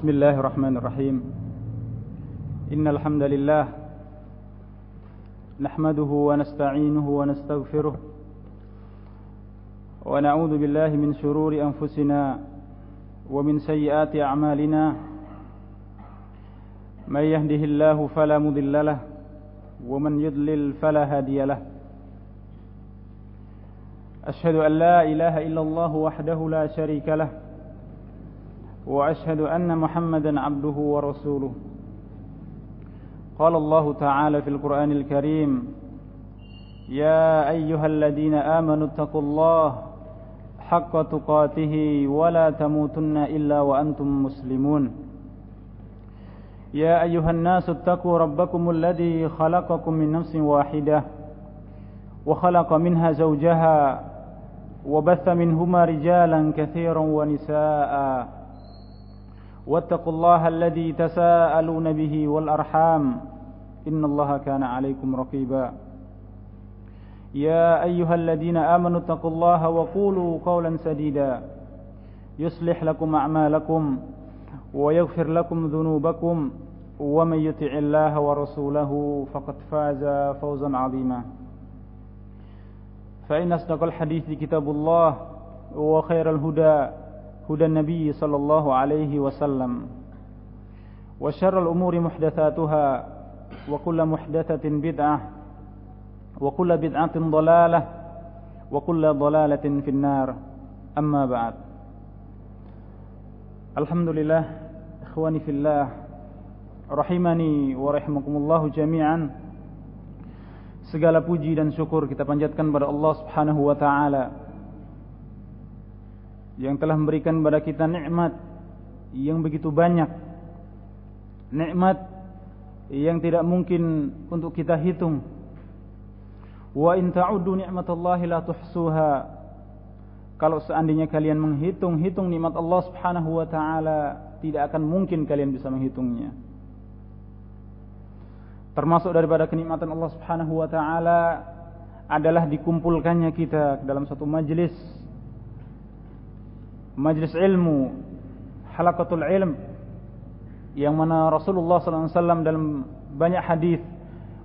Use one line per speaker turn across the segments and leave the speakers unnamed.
Bismillahirrahmanirrahim. Innal hamdalillah nahmaduhu wa nasta'inuhu wa nastaghfiruh wa na'udzu billahi min shururi anfusina wa min sayyiati a'malina. May yahdihillahu fala mudilla lahu wa man yudlil fala hadiya lahu. Ashhadu an la ilaha illallah wahdahu la syarika lahu وأشهد أن محمدا عبده ورسوله. قال الله تعالى في القرآن الكريم يا أيها الذين آمنوا اتقوا الله حق تقاته ولا تموتن إلا وأنتم مسلمون. يا أيها الناس اتقوا ربكم الذي خلقكم من نفس واحدة وخلق منها زوجها وبث منهما رجالا كثيرا ونساء واتقوا الله الذي تساءلون به والأرحام إن الله كان عليكم رقيبا. يا أيها الذين آمنوا اتقوا الله وقولوا قولا سديدا يصلح لكم أعمالكم ويغفر لكم ذنوبكم ومن يطع الله ورسوله فقد فاز فوزا عظيما. فإن أصدق الحديث كتاب الله وخير الهدى هدى النبي صلى الله عليه وسلم وشر الأمور محدثاتها وكل محدثة بدعة وكل بدعة ضلالة وكل ضلالة في النار. أما بعد. Alhamdulillah, ikhwani fillah, rahimani wa rahimakumullahu jami'an. Segala puji dan syukur kita panjatkan pada Allah Subhanahu wa taala yang telah memberikan kepada kita nikmat yang begitu banyak, nikmat yang tidak mungkin untuk kita hitung. Wa in ta'uddu ni'matallahi la tuhsuha. Kalau seandainya kalian menghitung-hitung nikmat Allah Subhanahu wa taala, tidak akan mungkin kalian bisa menghitungnya. Termasuk daripada kenikmatan Allah Subhanahu wa taala adalah dikumpulkannya kita dalam satu majelis ilmu, halaqatul ilm, yang mana Rasulullah SAW dalam banyak hadis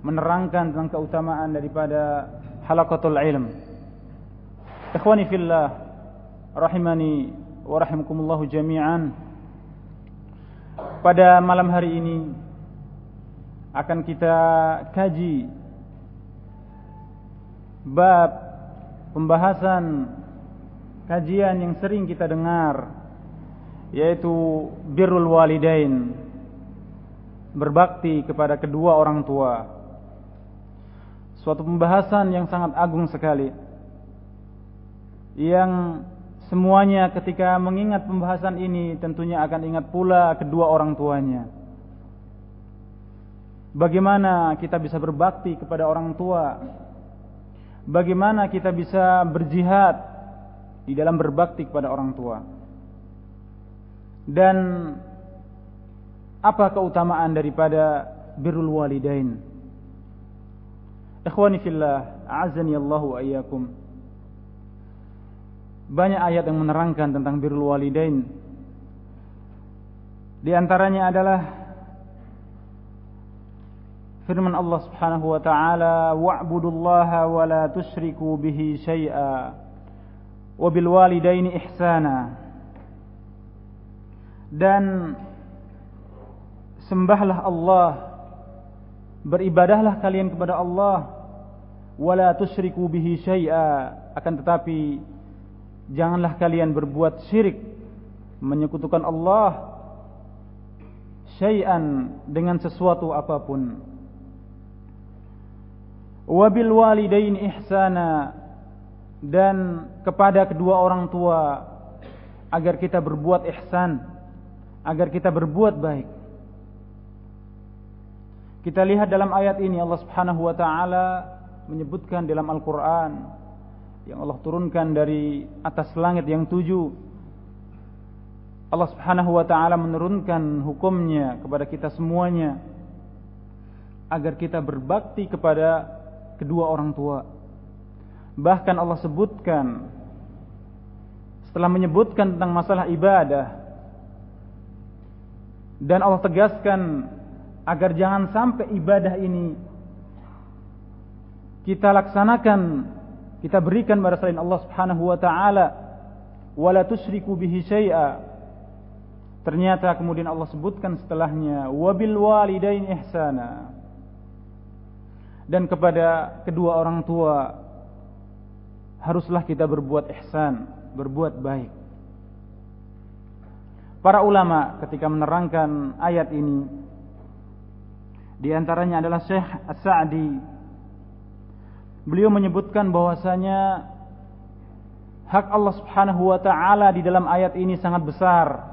menerangkan tentang keutamaan daripada halaqatul ilm. Ikhwani fillah, rahimani wa rahimakumullahu jami'an. Pada malam hari ini akan kita kaji bab pembahasan kajian yang sering kita dengar, yaitu birrul walidain, berbakti kepada kedua orang tua. Suatu pembahasan yang sangat agung sekali, yang semuanya ketika mengingat pembahasan ini tentunya akan ingat pula kedua orang tuanya. Bagaimana kita bisa berbakti kepada orang tua, bagaimana kita bisa berjihad di dalam berbakti kepada orang tua, dan apa keutamaan daripada birrul walidain. Ikhwani fillah, a'azzani Allah wa iyyakum. Banyak ayat yang menerangkan tentang birrul walidain. Di antaranya adalah firman Allah Subhanahu wa taala, wa'budullaha wa la tusyriku bihi syai'a wabil walidaini ihsana. Dan sembahlah Allah, beribadahlah kalian kepada Allah, wala tusyriku bihi syai'a, akan tetapi janganlah kalian berbuat syirik, menyekutukan Allah syai'an, dengan sesuatu apapun. Wabil walidaini ihsana, dan kepada kedua orang tua agar kita berbuat ihsan, agar kita berbuat baik. Kita lihat dalam ayat ini Allah Subhanahu wa taala menyebutkan dalam Al-Qur'an yang Allah turunkan dari atas langit yang 7. Allah Subhanahu wa taala menurunkan hukumnya kepada kita semuanya agar kita berbakti kepada kedua orang tua. Bahkan Allah sebutkan, setelah menyebutkan tentang masalah ibadah, Dan Allah tegaskan agar jangan sampai ibadah ini kita laksanakan, kita berikan pada selain Allah Subhanahu wa taala, wala tusyriku bihi syai'a. Ternyata kemudian Allah sebutkan setelahnya wabil walidaini ihsana. Dan kepada kedua orang tua haruslah kita berbuat ihsan, berbuat baik. Para ulama ketika menerangkan ayat ini, di antaranya adalah Syekh As-Sa'di. Beliau menyebutkan bahwasanya hak Allah Subhanahu wa taala di dalam ayat ini sangat besar,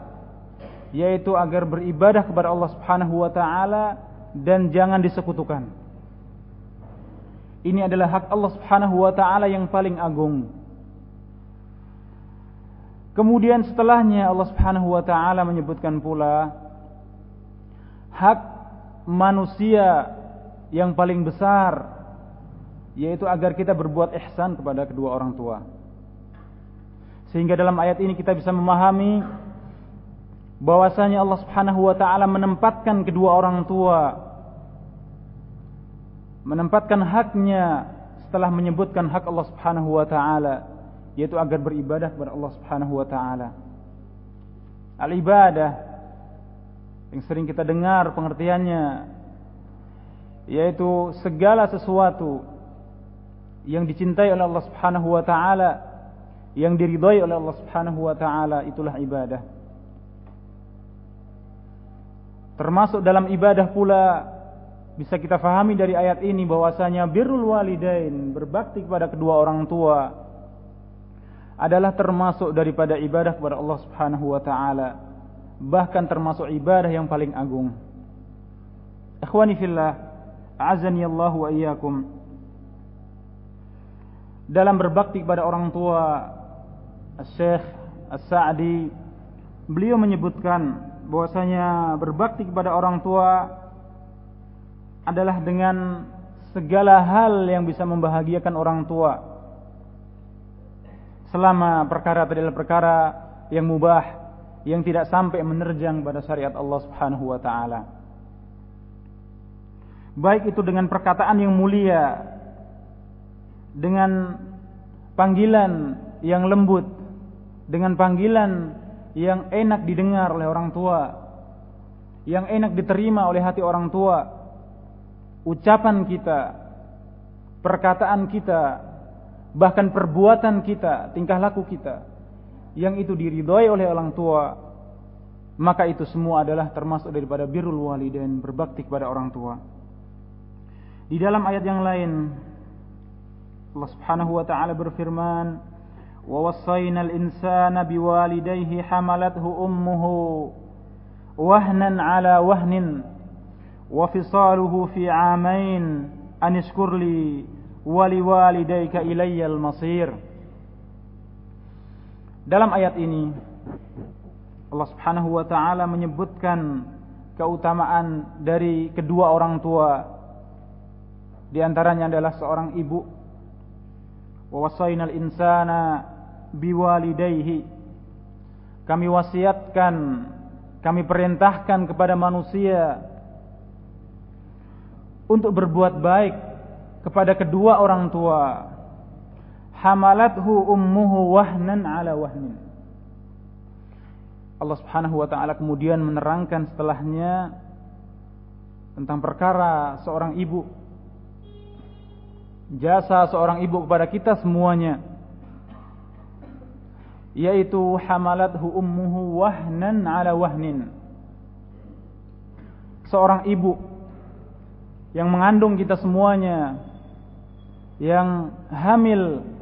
yaitu agar beribadah kepada Allah Subhanahu wa taala dan jangan disekutukan. Ini adalah hak Allah Subhanahu wa taala yang paling agung. Kemudian setelahnya Allah Subhanahu wa taala menyebutkan pula hak manusia yang paling besar, yaitu agar kita berbuat ihsan kepada kedua orang tua. Sehingga dalam ayat ini kita bisa memahami bahwasanya Allah Subhanahu wa taala menempatkan kedua orang tua, menempatkan haknya setelah menyebutkan hak Allah Subhanahu wa taala, yaitu agar beribadah kepada Allah Subhanahu wa taala. Al-ibadah yang sering kita dengar pengertiannya, yaitu segala sesuatu yang dicintai oleh Allah Subhanahu wa taala, yang diridhai oleh Allah Subhanahu wa taala, itulah ibadah. Termasuk dalam ibadah pula bisa kita fahami dari ayat ini bahwasanya birrul walidain, berbakti kepada kedua orang tua, adalah termasuk daripada ibadah kepada Allah Subhanahu wa taala, bahkan termasuk ibadah yang paling agung. Ikhwani fillah, a'azzani Allah wa iyyakum. Dalam berbakti kepada orang tua, Syekh As-Sa'di beliau menyebutkan bahwasanya berbakti kepada orang tua adalah dengan segala hal yang bisa membahagiakan orang tua, selama perkara adalah perkara yang mubah, yang tidak sampai menerjang pada syariat Allah Subhanahu wa taala. Baik itu dengan perkataan yang mulia, dengan panggilan yang lembut, dengan panggilan yang enak didengar oleh orang tua, yang enak diterima oleh hati orang tua. Ucapan kita, perkataan kita, bahkan perbuatan kita, tingkah laku kita, yang itu diridhai oleh orang tua, maka itu semua adalah termasuk daripada birrul walidain, berbakti kepada orang tua. Di dalam ayat yang lain Allah Subhanahu wa taala berfirman, wa wassaynal insana biwalidayhi hamalathu ummuhu wahnan ala wahnin wa fisaluhu fi 'amain an ishkurli waliwalidayka ilayyal masir. Dalam ayat ini Allah Subhanahu wa taala menyebutkan keutamaan dari kedua orang tua. Di antaranya adalah seorang ibu. Wa wasainal insana biwalidayhi. Kami wasiatkan, kami perintahkan kepada manusia untuk berbuat baik kepada kedua orang tua. Hamalathu ummuhu wahnan ala wahnin. Allah Subhanahu wa taala kemudian menerangkan setelahnya tentang perkara seorang ibu, jasa seorang ibu kepada kita semuanya, yaitu hamalathu ummuhu wahnan ala wahnin. Seorang ibu yang mengandung kita semuanya, yang hamil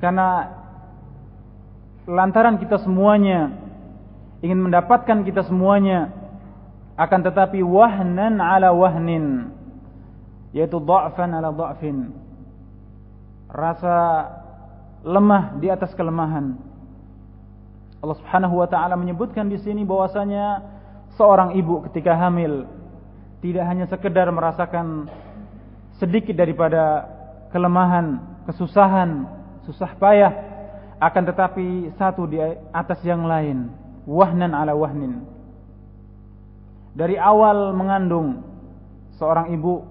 karena lantaran kita semuanya ingin mendapatkan kita semuanya, akan tetapi wahnan ala wahnin, yaitu dha'fan ala dha'fin, rasa lemah di atas kelemahan. Allah Subhanahu wa taala menyebutkan di sini bahwasanya seorang ibu ketika hamil tidak hanya sekedar merasakan sedikit daripada kelemahan, kesusahan, susah payah, akan tetapi satu di atas yang lain, wahnan ala wahnin, dari awal mengandung seorang ibu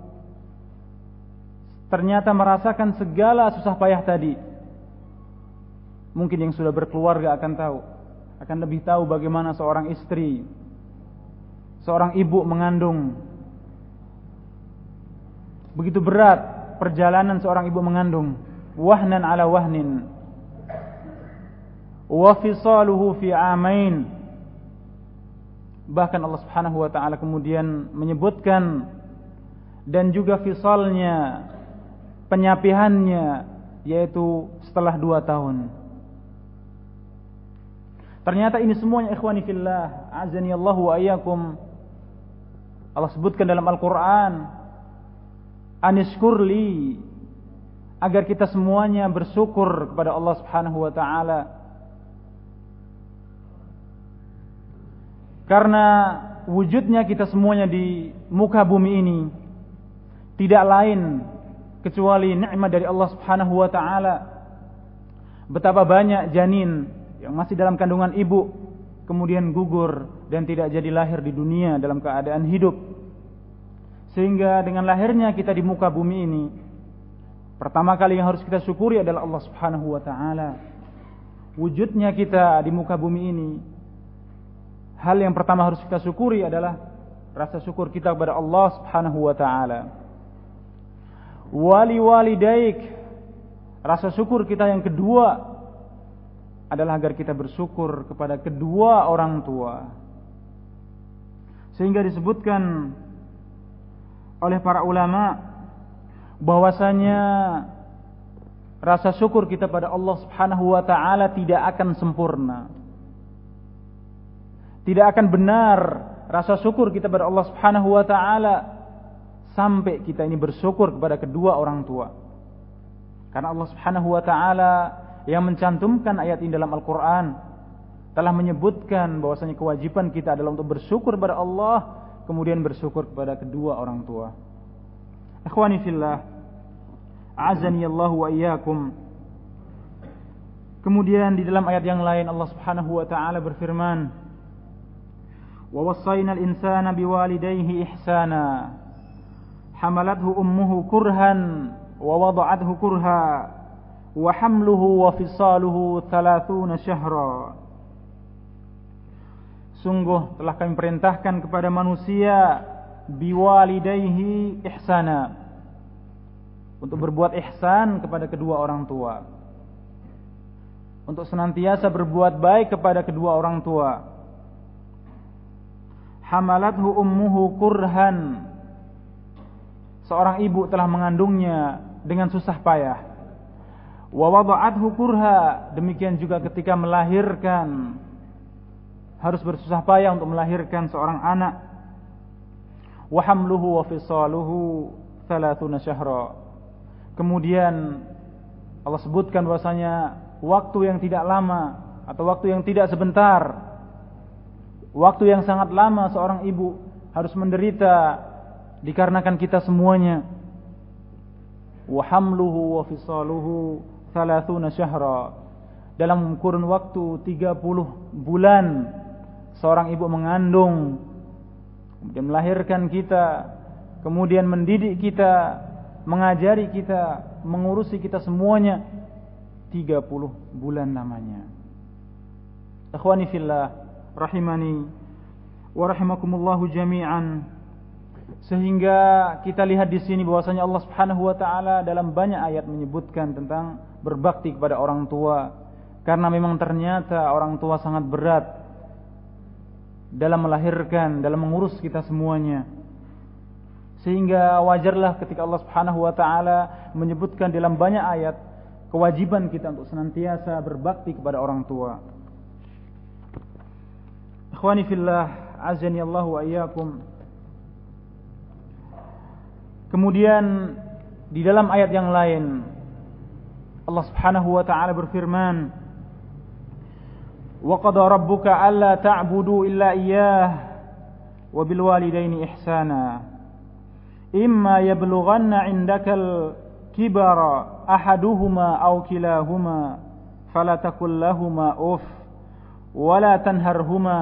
ternyata merasakan segala susah payah tadi. Mungkin yang sudah berkeluarga akan tahu, akan lebih tahu bagaimana seorang istri, seorang ibu mengandung. Begitu berat perjalanan seorang ibu mengandung, wahnan ala wahnin, wa fisaluhu fi amain. Bahkan Allah Subhanahu wa taala kemudian menyebutkan dan juga fisalnya, penyapihannya, yaitu setelah 2 tahun. Ternyata ini semuanya ikhwani fillah, azani Allah wa iyyakum. Allah sebutkan dalam Al-Qur'an, anishkurli, agar kita semuanya bersyukur kepada Allah Subhanahu wa taala. Karena wujudnya kita semuanya di muka bumi ini tidak lain kecuali nikmat dari Allah Subhanahu wa taala. Betapa banyak janin yang masih dalam kandungan ibu kemudian gugur dan tidak jadi lahir di dunia dalam keadaan hidup. Sehingga dengan lahirnya kita di muka bumi ini, pertama kali yang harus kita syukuri adalah Allah Subhanahu wa taala. Wujudnya kita di muka bumi ini, hal yang pertama harus kita syukuri adalah rasa syukur kita kepada Allah Subhanahu wa taala. Wali walidaik, rasa syukur kita yang kedua adalah agar kita bersyukur kepada kedua orang tua. Sehingga disebutkan oleh para ulama bahwasanya rasa syukur kita pada Allah Subhanahu wa taala tidak akan sempurna. Tidak akan benar rasa syukur kita pada Allah Subhanahu wa taala sampai kita ini bersyukur kepada kedua orang tua. Karena Allah Subhanahu wa taala yang mencantumkan ayat ini dalam Al-Quran telah menyebutkan bahwasanya kewajiban kita adalah untuk bersyukur kepada Allah, kemudian bersyukur kepada kedua orang tua. Ikhwani fillah, a'azani Allah wa iyyakum. Kemudian di dalam ayat yang lain Allah Subhanahu wa taala berfirman, wa wassayna al-insana biwalidayhi ihsana hamalathu ummuhu kurhan wa wada'athu kurha wa hamluhu wa fisaluhu 30 syahra. Sungguh telah kami perintahkan kepada manusia biwalidayhi ihsana, untuk berbuat ihsan kepada kedua orang tua, untuk senantiasa berbuat baik kepada kedua orang tua. Hamalathu ummuhu kurhan, seorang ibu telah mengandungnya dengan susah payah. Wa wada'athu kurha, demikian juga ketika melahirkan harus bersusah payah untuk melahirkan seorang anak. Wa hamluhu wa fisaluhu 30 syahra. Kemudian Allah sebutkan bahwasanya waktu yang tidak lama atau waktu yang tidak sebentar, waktu yang sangat lama seorang ibu harus menderita dikarenakan kita semuanya. Wa hamluhu wa fisaluhu 30 syahra, dalam kurun waktu 30 bulan seorang ibu mengandung, kemudian melahirkan kita, kemudian mendidik kita, mengajari kita, mengurusi kita semuanya. 30 bulan namanya. Ikhwani fillah, rahimani wa rahimakumullahu jami'an. Sehingga kita lihat di sini bahwasanya Allah Subhanahu wa taala dalam banyak ayat menyebutkan tentang berbakti kepada orang tua, karena memang ternyata orang tua sangat berat dalam melahirkan, dalam mengurus kita semuanya. Sehingga wajarlah ketika Allah Subhanahu wa taala menyebutkan dalam banyak ayat kewajiban kita untuk senantiasa berbakti kepada orang tua. Ikhwani fillah, azani Allah wa iyyakum. Kemudian di dalam ayat yang lain Allah Subhanahu wa taala berfirman, wa qada rabbuka alla ta'budu illa iyyah wa bil walidaini ihsana imma yablughanna 'indakal kibara ahaduhuma aw kilahuma fala taqul lahumā uff wa la tanharhumā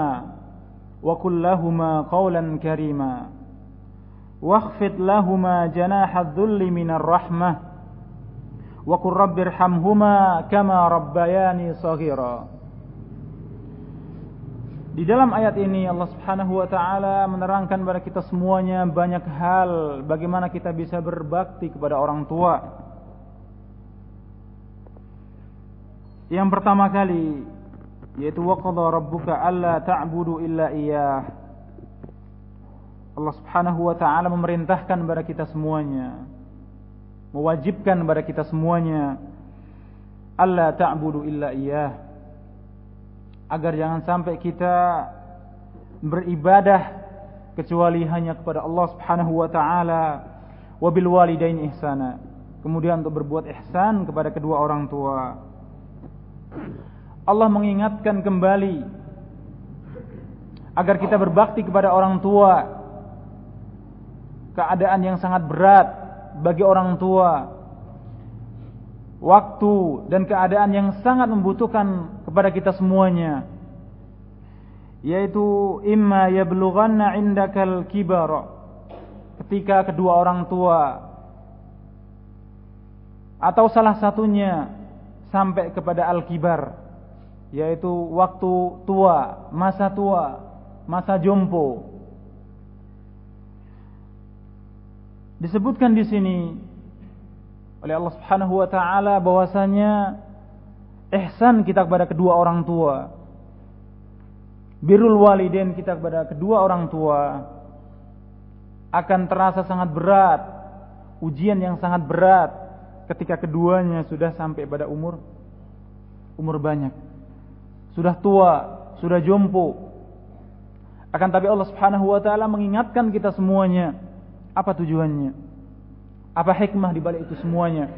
wa qul lahumā qawlan karīmā wakhfid lahumā janāha adh-dhulli minar rahmah wa qur rabbirhamhumā kamā rabbayānī shaghīrā. Di dalam ayat ini Allah Subhanahu wa taala menerangkan kepada kita semuanya banyak hal bagaimana kita bisa berbakti kepada orang tua. Yang pertama kali yaitu wa qadha rabbuka alla ta'budu illa iyyah. Allah Subhanahu wa taala memerintahkan kepada kita semuanya, mewajibkan kepada kita semuanya alla ta'budu illa iyyah, agar jangan sampai kita beribadah kecuali hanya kepada Allah Subhanahu wa taala, wa bil walidaini ihsana, kemudian untuk berbuat ihsan kepada kedua orang tua. Allah mengingatkan kembali agar kita berbakti kepada orang tua, keadaan yang sangat berat bagi orang tua, waktu dan keadaan yang sangat membutuhkan kepada kita semuanya, yaitu imma yablughanna indakal kibara, ketika kedua orang tua atau salah satunya sampai kepada al-kibar, yaitu waktu tua, masa jompo. Disebutkan di sini oleh Allah Subhanahu wa taala bahwasanya ihsan kita kepada kedua orang tua, birrul walidain kita kepada kedua orang tua akan terasa sangat berat, ujian yang sangat berat ketika keduanya sudah sampai pada umur banyak, sudah tua, sudah jompo. Akan tapi Allah Subhanahu wa taala mengingatkan kita semuanya, apa tujuannya? Apa hikmah di balik itu semuanya?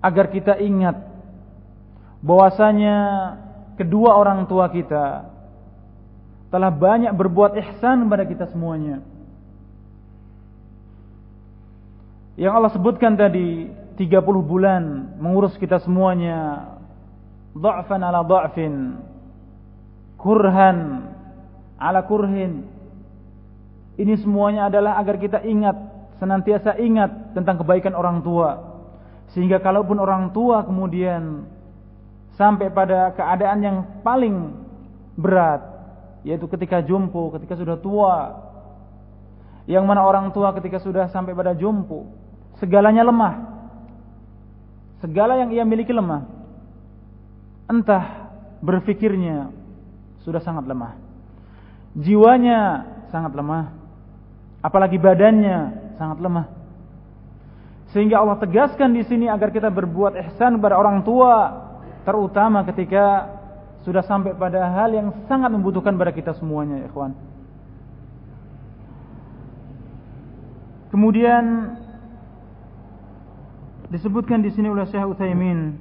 Agar kita ingat bahwasanya kedua orang tua kita telah banyak berbuat ihsan kepada kita semuanya. Yang Allah sebutkan tadi 30 bulan mengurus kita semuanya, dha'fan ala dha'fin, kurhan ala kurhin. Ini semuanya adalah agar kita ingat, senantiasa ingat tentang kebaikan orang tua, sehingga kalaupun orang tua kemudian sampai pada keadaan yang paling berat, yaitu ketika jompo, ketika sudah tua, yang mana orang tua ketika sudah sampai pada jompo segalanya lemah, segala yang ia miliki lemah, entah berfikirnya sudah sangat lemah, jiwanya sangat lemah, apalagi badannya sangat lemah. Sehingga Allah tegaskan di sini agar kita berbuat ihsan kepada orang tua, terutama ketika sudah sampai pada hal yang sangat membutuhkan pada kita semuanya, ya ikhwan. Kemudian disebutkan di sini oleh Syekh Utsaimin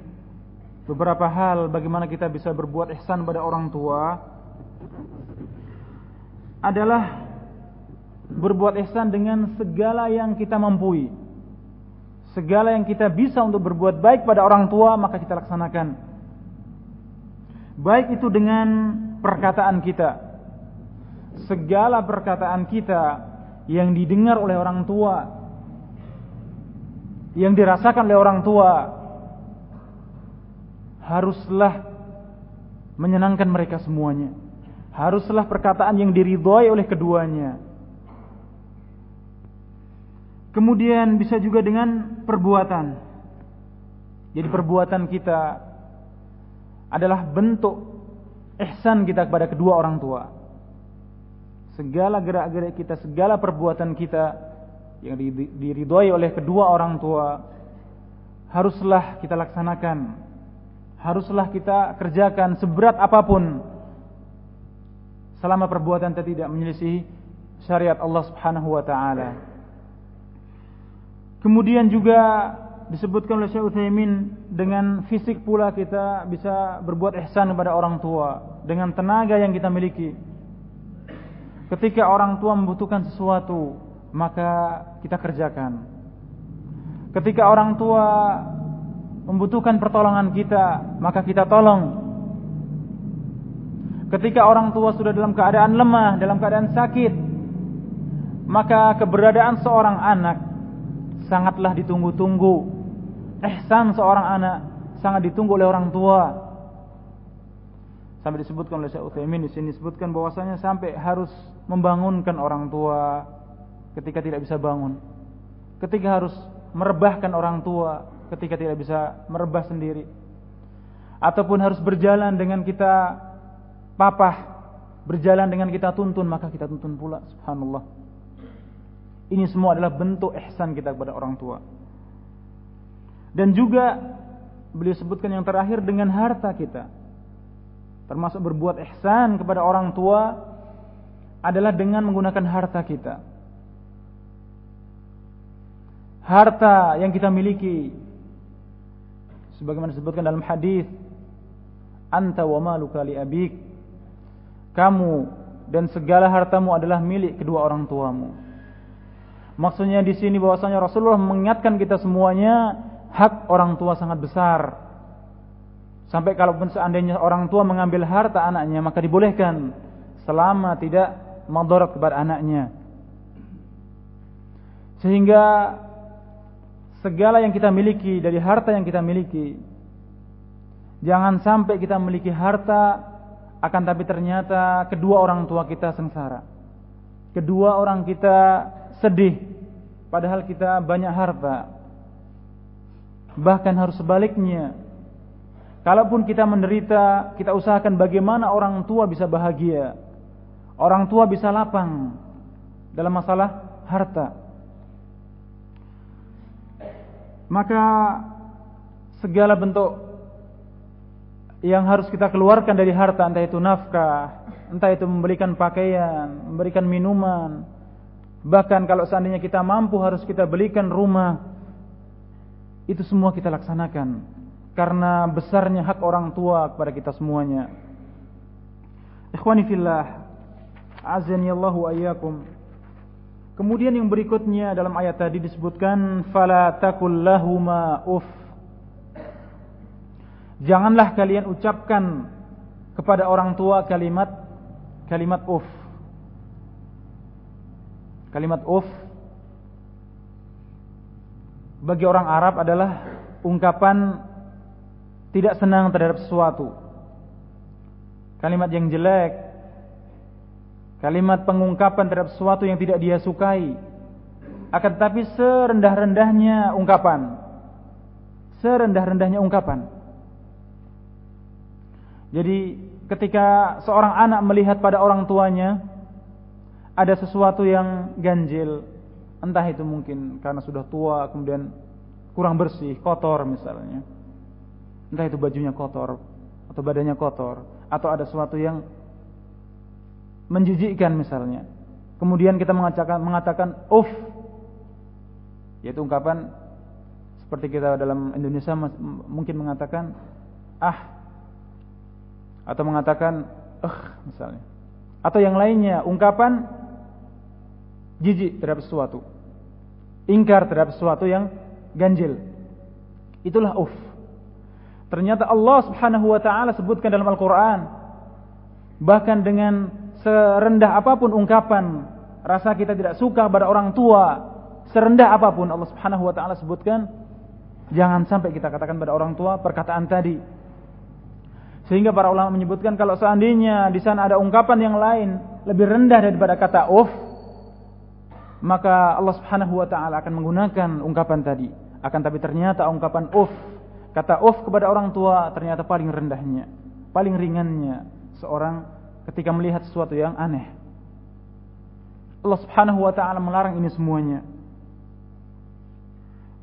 beberapa hal bagaimana kita bisa berbuat ihsan pada orang tua adalah berbuat ihsan dengan segala yang kita mampu, segala yang kita bisa untuk berbuat baik pada orang tua maka kita laksanakan. Baik itu dengan perkataan kita, segala perkataan kita yang didengar oleh orang tua, yang dirasakan oleh orang tua, haruslah menyenangkan mereka semuanya. Haruslah perkataan yang diridhoi oleh keduanya. Kemudian bisa juga dengan perbuatan. Jadi perbuatan kita adalah bentuk ihsan kita kepada kedua orang tua. Segala gerak-gerik kita, segala perbuatan kita yang diridhoi oleh kedua orang tua haruslah kita laksanakan, haruslah kita kerjakan seberat apapun, selama perbuatan kita tidak menyelisihi syariat Allah Subhanahu wa taala. Kemudian juga disebutkan oleh Syekh Utsaimin, dengan fisik pula kita bisa berbuat ihsan kepada orang tua dengan tenaga yang kita miliki. Ketika orang tua membutuhkan sesuatu, maka kita kerjakan. Ketika orang tua membutuhkan pertolongan kita, maka kita tolong. Ketika orang tua sudah dalam keadaan lemah, dalam keadaan sakit, maka keberadaan seorang anak sangatlah ditunggu-tunggu. Ihsan seorang anak sangat ditunggu oleh orang tua. Sampai disebutkan oleh Syekh Utsaimin di sini, disebutkan bahwasanya sampai harus membangunkan orang tua ketika tidak bisa bangun, ketika harus merebahkan orang tua ketika tidak bisa merebah sendiri, ataupun harus berjalan dengan kita papah, berjalan dengan kita tuntun, maka kita tuntun pula. Subhanallah. Ini semua adalah bentuk ihsan kita kepada orang tua. Dan juga beliau sebutkan yang terakhir dengan harta kita. Termasuk berbuat ihsan kepada orang tua adalah dengan menggunakan harta kita. Harta yang kita miliki, sebagaimana disebutkan dalam hadis, anta wa maluka li abik, kamu dan segala hartamu adalah milik kedua orang tuamu. Maksudnya di sini bahwasanya Rasulullah mengingatkan kita semuanya, hak orang tua sangat besar. Sampai kalaupun seandainya orang tua mengambil harta anaknya, maka dibolehkan selama tidak madarat kepada anaknya. Sehingga segala yang kita miliki, dari harta yang kita miliki, jangan sampai kita memiliki harta akan tapi ternyata kedua orang tua kita sengsara, kedua orang kita sedih, padahal kita banyak harta. Bahkan harus sebaliknya, kalaupun kita menderita, kita usahakan bagaimana orang tua bisa bahagia, orang tua bisa lapang dalam masalah harta. Maka segala bentuk yang harus kita keluarkan dari harta, entah itu nafkah, entah itu memberikan pakaian, memberikan minuman, bahkan kalau seandainya kita mampu harus kita belikan rumah, itu semua kita laksanakan karena besarnya hak orang tua kepada kita semuanya. Ikhwani fillah, azani Allahu ayyakum. Kemudian yang berikutnya dalam ayat tadi disebutkan fala taqul lahuma uff. Janganlah kalian ucapkan kepada orang tua kalimat uff. Kalimat uff bagi orang Arab adalah ungkapan tidak senang terhadap sesuatu, kalimat yang jelek, kalimat pengungkapan terhadap sesuatu yang tidak dia sukai. Akan tetapi serendah-rendahnya ungkapan, serendah-rendahnya ungkapan. Jadi ketika seorang anak melihat pada orang tuanya ada sesuatu yang ganjil, entah itu mungkin karena sudah tua, kemudian kurang bersih, kotor misalnya, entah itu bajunya kotor atau badannya kotor, atau ada sesuatu yang menjijikkan misalnya, kemudian kita mengatakan uff, yaitu ungkapan seperti kita dalam Indonesia mungkin mengatakan atau mengatakan misalnya, atau yang lainnya, ungkapan jijik terhadap sesuatu, ingkar terhadap sesuatu yang ganjil, itulah uff. Ternyata Allah Subhanahu wa taala sebutkan dalam Al-Qur'an, bahkan dengan serendah apapun ungkapan rasa kita tidak suka pada orang tua, serendah apapun, Allah Subhanahu wa taala sebutkan jangan sampai kita katakan pada orang tua perkataan tadi. Sehingga para ulama menyebutkan kalau seandainya di sana ada ungkapan yang lain lebih rendah daripada kata uff, maka Allah Subhanahu wa taala akan menggunakan ungkapan tadi. Akan tapi ternyata ungkapan uff, kata uff kepada orang tua ternyata paling rendahnya, paling ringannya seorang ketika melihat sesuatu yang aneh. Allah Subhanahu wa taala melarang ini semuanya.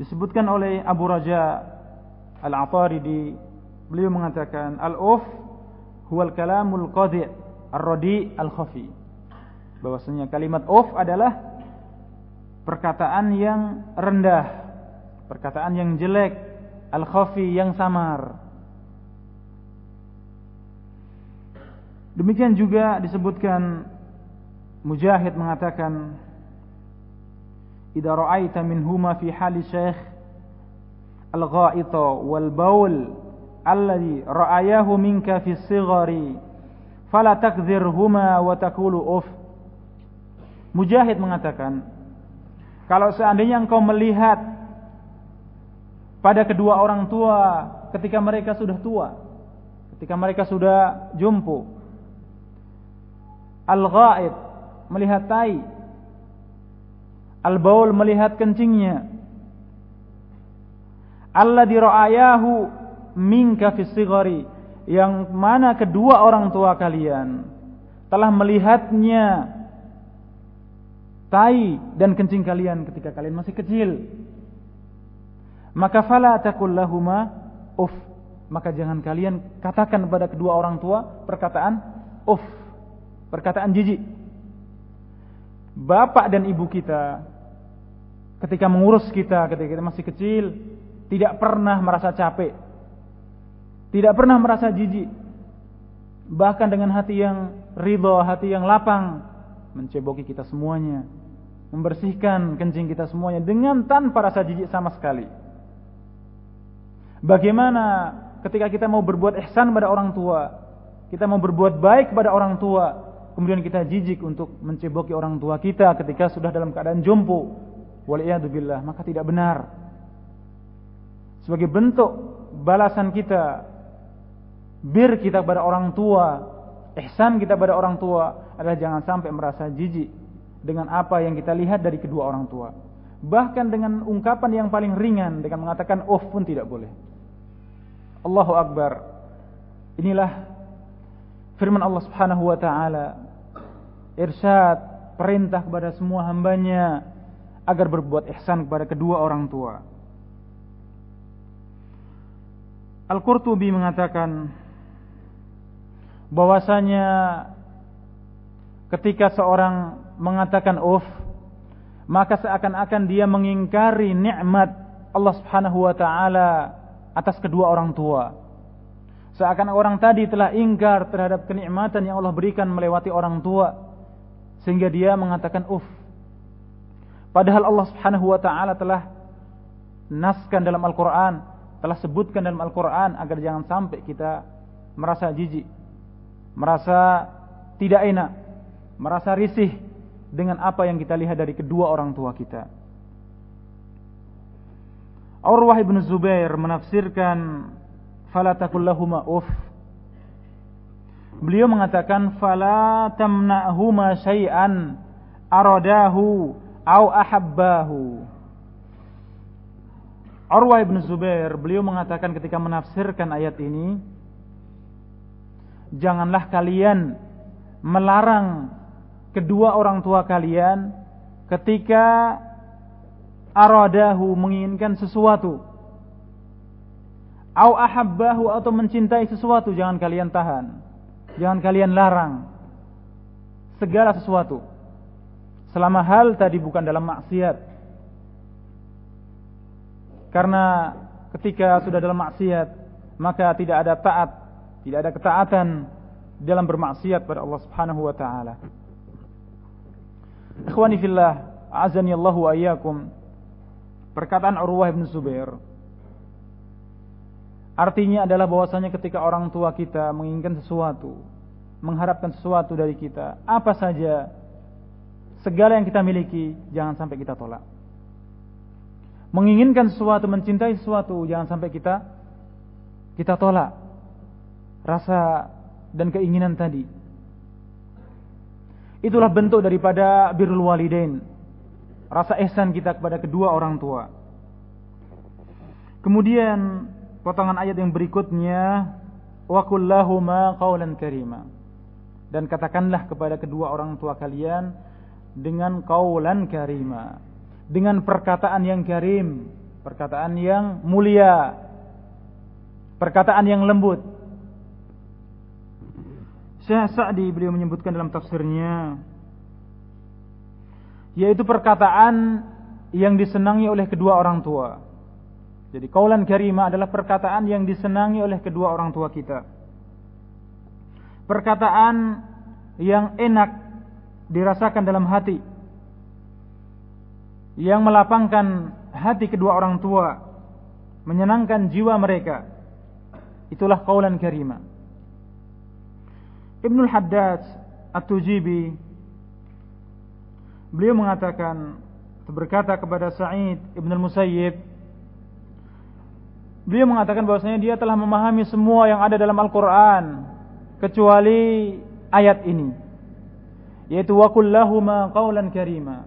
Disebutkan oleh Abu Raja Al-Ataridi, beliau mengatakan al-uff huwal kalamul qadhi' ar-radi' al-khafi. Bahwasanya kalimat uff adalah perkataan yang rendah, perkataan yang jelek, al-khafi yang samar. Demikian juga disebutkan Mujahid mengatakan, idza ra'aita minhuma fi hali syekh al-gha'ita wal baul alladhi ra'ayahu minka fi as-sighari fala takdzirhuma wa taqulu uff. Mujahid mengatakan, kalau seandainya engkau melihat pada kedua orang tua ketika mereka sudah tua, ketika mereka sudah jumpu, al-ghaid melihat tai, al-baul melihat kencingnya, alladzi ra'ayahu minka fis sighari, yang mana kedua orang tua kalian telah melihatnya tai dan kencing kalian ketika kalian masih kecil, maka fala taqul lahuma uff, maka jangan kalian katakan kepada kedua orang tua perkataan uff, perkataan jijik. Bapak dan ibu kita ketika mengurus kita ketika kita masih kecil tidak pernah merasa capek, tidak pernah merasa jijik, bahkan dengan hati yang ridho, hati yang lapang, menceboki kita semuanya, membersihkan kencing kita semuanya dengan tanpa rasa jijik sama sekali. Bagaimana ketika kita mau berbuat ihsan pada orang tua, kita mau berbuat baik pada orang tua, kemudian kita jijik untuk menceboki orang tua kita ketika sudah dalam keadaan jompo, waliyadzubillah, maka tidak benar. Sebagai bentuk balasan kita, bir kita pada orang tua, ihsan kita pada orang tua adalah jangan sampai merasa jijik dengan apa yang kita lihat dari kedua orang tua. Bahkan dengan ungkapan yang paling ringan, dengan mengatakan uff pun tidak boleh. Allahu Akbar. Inilah firman Allah Subhanahu wa ta'ala, irsyad, perintah kepada semua hambanya agar berbuat ihsan kepada kedua orang tua. Al-Qurtubi mengatakan bahwasanya ketika seorang mengatakan uff, maka seakan-akan dia mengingkari nikmat Allah Subhanahu wa ta'ala atas kedua orang tua. Seakan orang tadi telah ingkar terhadap kenikmatan yang Allah berikan melewati orang tua, sehingga dia mengatakan uff. Padahal Allah Subhanahu wa ta'ala telah naskan dalam Al-Quran, telah sebutkan dalam Al-Quran agar jangan sampai kita merasa jijik, merasa tidak enak, merasa risih dengan apa yang kita lihat dari kedua orang tua kita. Urwah ibn Zubair menafsirkan fala taqul lahuma uff. Beliau mengatakan fala tamna'huma syai'an aradahu au ahabbahu. Urwah ibn Zubair beliau mengatakan ketika menafsirkan ayat ini, janganlah kalian melarang kedua orang tua kalian ketika aradahu menginginkan sesuatu, au ahabbahu atau mencintai sesuatu, jangan kalian tahan, jangan kalian larang segala sesuatu selama hal tadi bukan dalam maksiat. Karena ketika sudah dalam maksiat, maka tidak ada taat, tidak ada ketaatan dalam bermaksiat pada Allah Subhanahu wa ta'ala. Ikhwani fillah, a'azani Allah wa iyyakum. Perkataan Urwah bin Zubair artinya adalah bahwasanya ketika orang tua kita menginginkan sesuatu, mengharapkan sesuatu dari kita, apa saja, segala yang kita miliki, jangan sampai kita tolak. Menginginkan sesuatu, mencintai sesuatu, jangan sampai kita tolak rasa dan keinginan tadi. Itulah bentuk daripada birrul walidain, rasa ihsan kita kepada kedua orang tua. Kemudian potongan ayat yang berikutnya, wa qul lahuma qawlan karima, dan katakanlah kepada kedua orang tua kalian dengan qawlan karima, dengan perkataan yang karim, perkataan yang mulia, perkataan yang lembut. Syekh Sa'di beliau menyebutkan dalam tafsirnya, yaitu perkataan yang disenangi oleh kedua orang tua. Jadi qaulan karimah adalah perkataan yang disenangi oleh kedua orang tua kita, perkataan yang enak dirasakan dalam hati, yang melapangkan hati kedua orang tua, menyenangkan jiwa mereka. Itulah qaulan karimah. Ibnul Haddad At-Tujibi beliau mengatakan, berkata kepada Sa'id Ibn al-Musayyib, beliau mengatakan bahwasanya dia telah memahami semua yang ada dalam Al-Quran kecuali ayat ini, yaitu wa qul lahuma qawlan karima,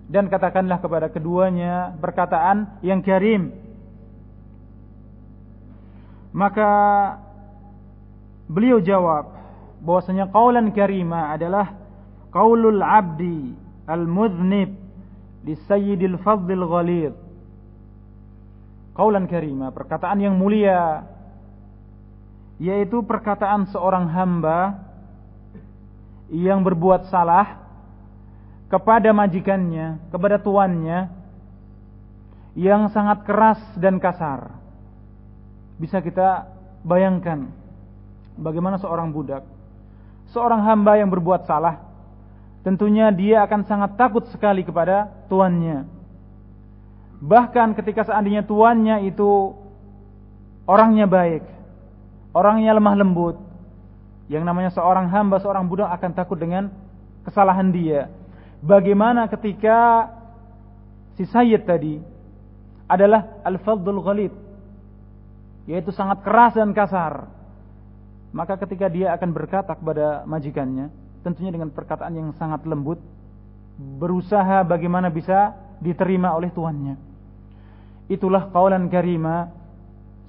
dan katakanlah kepada keduanya perkataan yang karim. Maka beliau jawab bahwasanya qawlan karima adalah qaulul abdi al-mudhnib li sayyidil fadlil ghalid. Qaulan karima, perkataan yang mulia, yaitu perkataan seorang hamba yang berbuat salah kepada majikannya, kepada tuannya, yang sangat keras dan kasar. Bisa kita bayangkan bagaimana seorang budak, seorang hamba yang berbuat salah, tentunya dia akan sangat takut sekali kepada tuannya. Bahkan ketika seandainya tuannya itu orangnya baik, orangnya lemah lembut, yang namanya seorang hamba, seorang budak akan takut dengan kesalahan dia. Bagaimana ketika si sayyid tadi adalah al-fadlul ghalid, yaitu sangat keras dan kasar. Maka ketika dia akan berkata kepada majikannya, tentunya dengan perkataan yang sangat lembut, berusaha bagaimana bisa diterima oleh tuannya. Itulah qaulan karima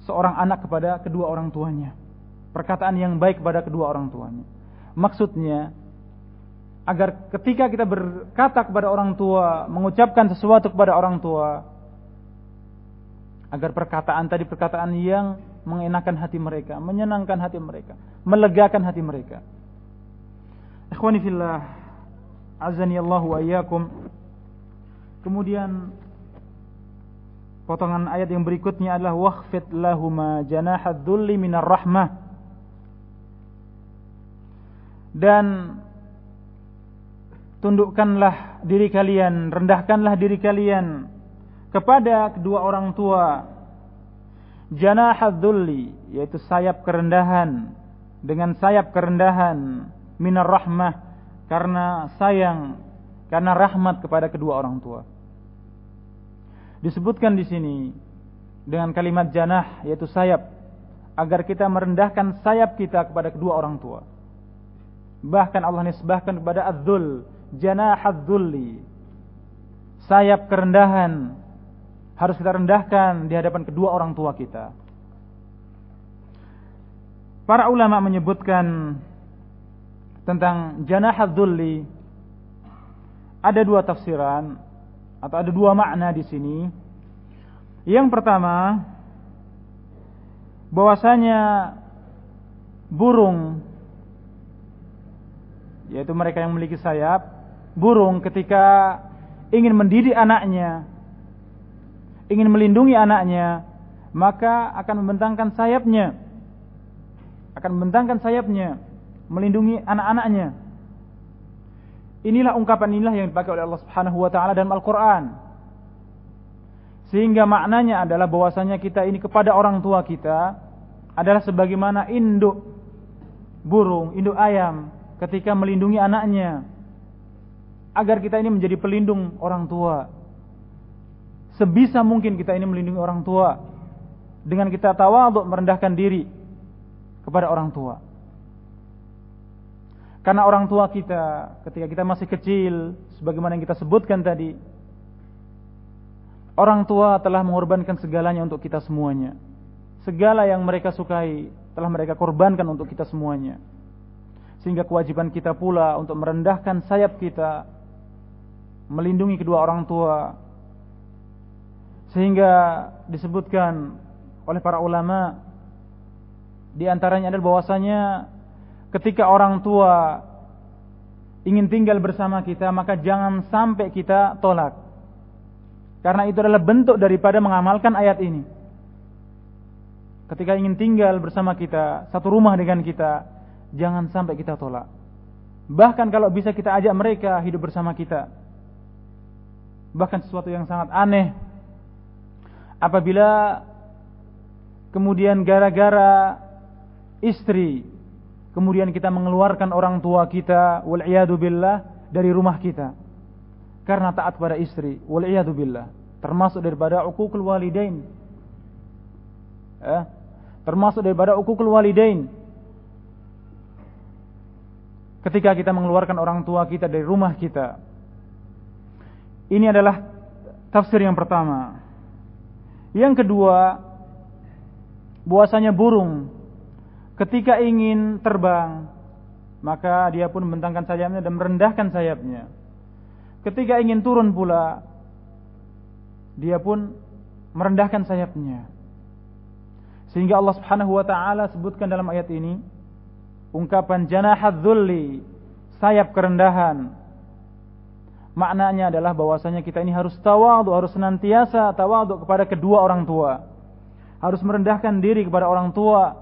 seorang anak kepada kedua orang tuanya, perkataan yang baik kepada kedua orang tuanya. Maksudnya agar ketika kita berkata kepada orang tua, mengucapkan sesuatu kepada orang tua, agar perkataan tadi perkataan yang mengenakan hati mereka, menyenangkan hati mereka, melegakan hati mereka. Ikhwani fillah, azani Allah wa iyyakum. Kemudian potongan ayat yang berikutnya adalah wakhfid lahuma janahadz dzulli minar rahmah. Dan tundukkanlah diri kalian, rendahkanlah diri kalian kepada kedua orang tua. Janahadz dzulli, yaitu sayap kerendahan, dengan sayap kerendahan minar rahmah, karena sayang, karena rahmat kepada kedua orang tua. Disebutkan di sini dengan kalimat janah, yaitu sayap, agar kita merendahkan sayap kita kepada kedua orang tua. Bahkan Allah nisbahkan kepada adzul, janahadz-dzulli, sayap kerendahan harus kita rendahkan di hadapan kedua orang tua kita. Para ulama menyebutkan tentang janahadz-dzulli ada dua tafsiran atau ada dua makna di sini. Yang pertama, bahwasanya burung, yaitu mereka yang memiliki sayap, burung ketika ingin mendidik anaknya, ingin melindungi anaknya, maka akan membentangkan sayapnya, melindungi anak-anaknya. Inilah ungkapan yang dipakai oleh Allah Subhanahu wa taala dalam Al-Qur'an. Sehingga maknanya adalah bahwasanya kita ini kepada orang tua kita adalah sebagaimana induk burung, induk ayam ketika melindungi anaknya, agar kita ini menjadi pelindung orang tua. Sebisa mungkin kita ini melindungi orang tua dengan kita tawadhu, merendahkan diri kepada orang tua. Karena orang tua kita ketika kita masih kecil, sebagaimana yang kita sebutkan tadi, orang tua telah mengorbankan segalanya untuk kita semuanya. Segala yang mereka sukai telah mereka korbankan untuk kita semuanya. Sehingga kewajiban kita pula untuk merendahkan sayap kita, melindungi kedua orang tua. Sehingga disebutkan oleh para ulama, di antaranya adalah bahwasanya ketika orang tua ingin tinggal bersama kita, maka jangan sampai kita tolak. Karena itu adalah bentuk daripada mengamalkan ayat ini. Ketika ingin tinggal bersama kita, satu rumah dengan kita, jangan sampai kita tolak. Bahkan kalau bisa kita ajak mereka hidup bersama kita. Bahkan sesuatu yang sangat aneh, apabila kemudian gara-gara istri kemudian kita mengeluarkan orang tua kita wal'iyadu billah dari rumah kita karena taat pada istri, wal'iyadu billah, termasuk daripada uququl walidain. Termasuk daripada uququl walidain. Ketika kita mengeluarkan orang tua kita dari rumah kita. Ini adalah tafsir yang pertama. Yang kedua, bahwasanya burung ketika ingin terbang, maka dia pun membentangkan sayapnya dan merendahkan sayapnya. Ketika ingin turun pula, dia pun merendahkan sayapnya. Sehingga Allah Subhanahu wa taala sebutkan dalam ayat ini ungkapan janahadzulli, sayap kerendahan. Maknanya adalah bahwasanya kita ini harus tawadhu, harus senantiasa tawadhu kepada kedua orang tua. Harus merendahkan diri kepada orang tua.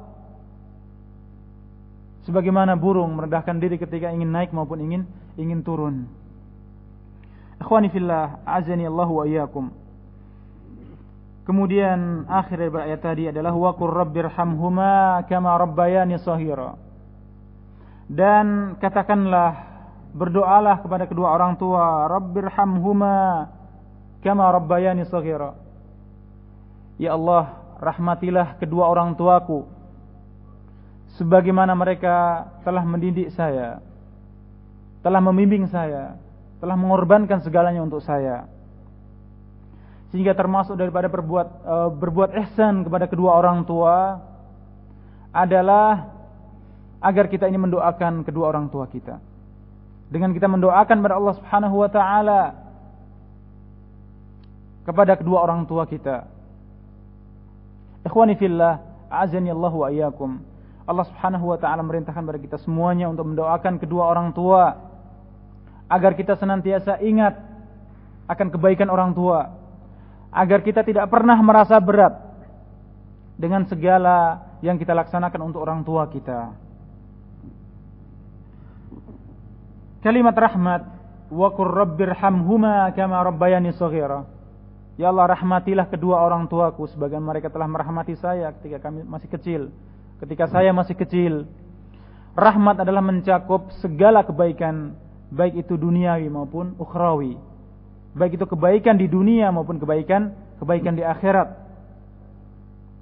Sebagaimana burung merendahkan diri ketika ingin naik maupun ingin turun. Ikhwani fillah, azani Allah wa iyyakum. Kemudian akhir dari ayat tadi adalah wa qur rabbirhamhuma kama rabbayani shaghira. Dan katakanlah, berdoalah kepada kedua orang tua, rabbirhamhuma kama rabbayani shaghira. Ya Allah, rahmatilah kedua orang tuaku sebagaimana mereka telah mendidik saya, telah membimbing saya, telah mengorbankan segalanya untuk saya. Sehingga termasuk daripada berbuat ihsan kepada kedua orang tua adalah agar kita ini mendoakan kedua orang tua kita. Dengan kita mendoakan kepada Allah Subhanahu wa taala kepada kedua orang tua kita. Ikhwani fillah, a'azani Allah wa iyyakum. Allah Subhanahu wa taala merintahkan kepada kita semuanya untuk mendoakan kedua orang tua agar kita senantiasa ingat akan kebaikan orang tua, agar kita tidak pernah merasa berat dengan segala yang kita laksanakan untuk orang tua kita. Kalimat rahmat, wa qur rabbirhamhuma kama rabbayani shaghira. Ya Allah, rahmatilah kedua orang tuaku sebagaimana mereka telah merahmati saya ketika kami masih kecil. Ketika saya masih kecil. Rahmat adalah mencakup segala kebaikan, baik itu duniawi maupun ukhrawi. Baik itu kebaikan di dunia maupun kebaikan di akhirat.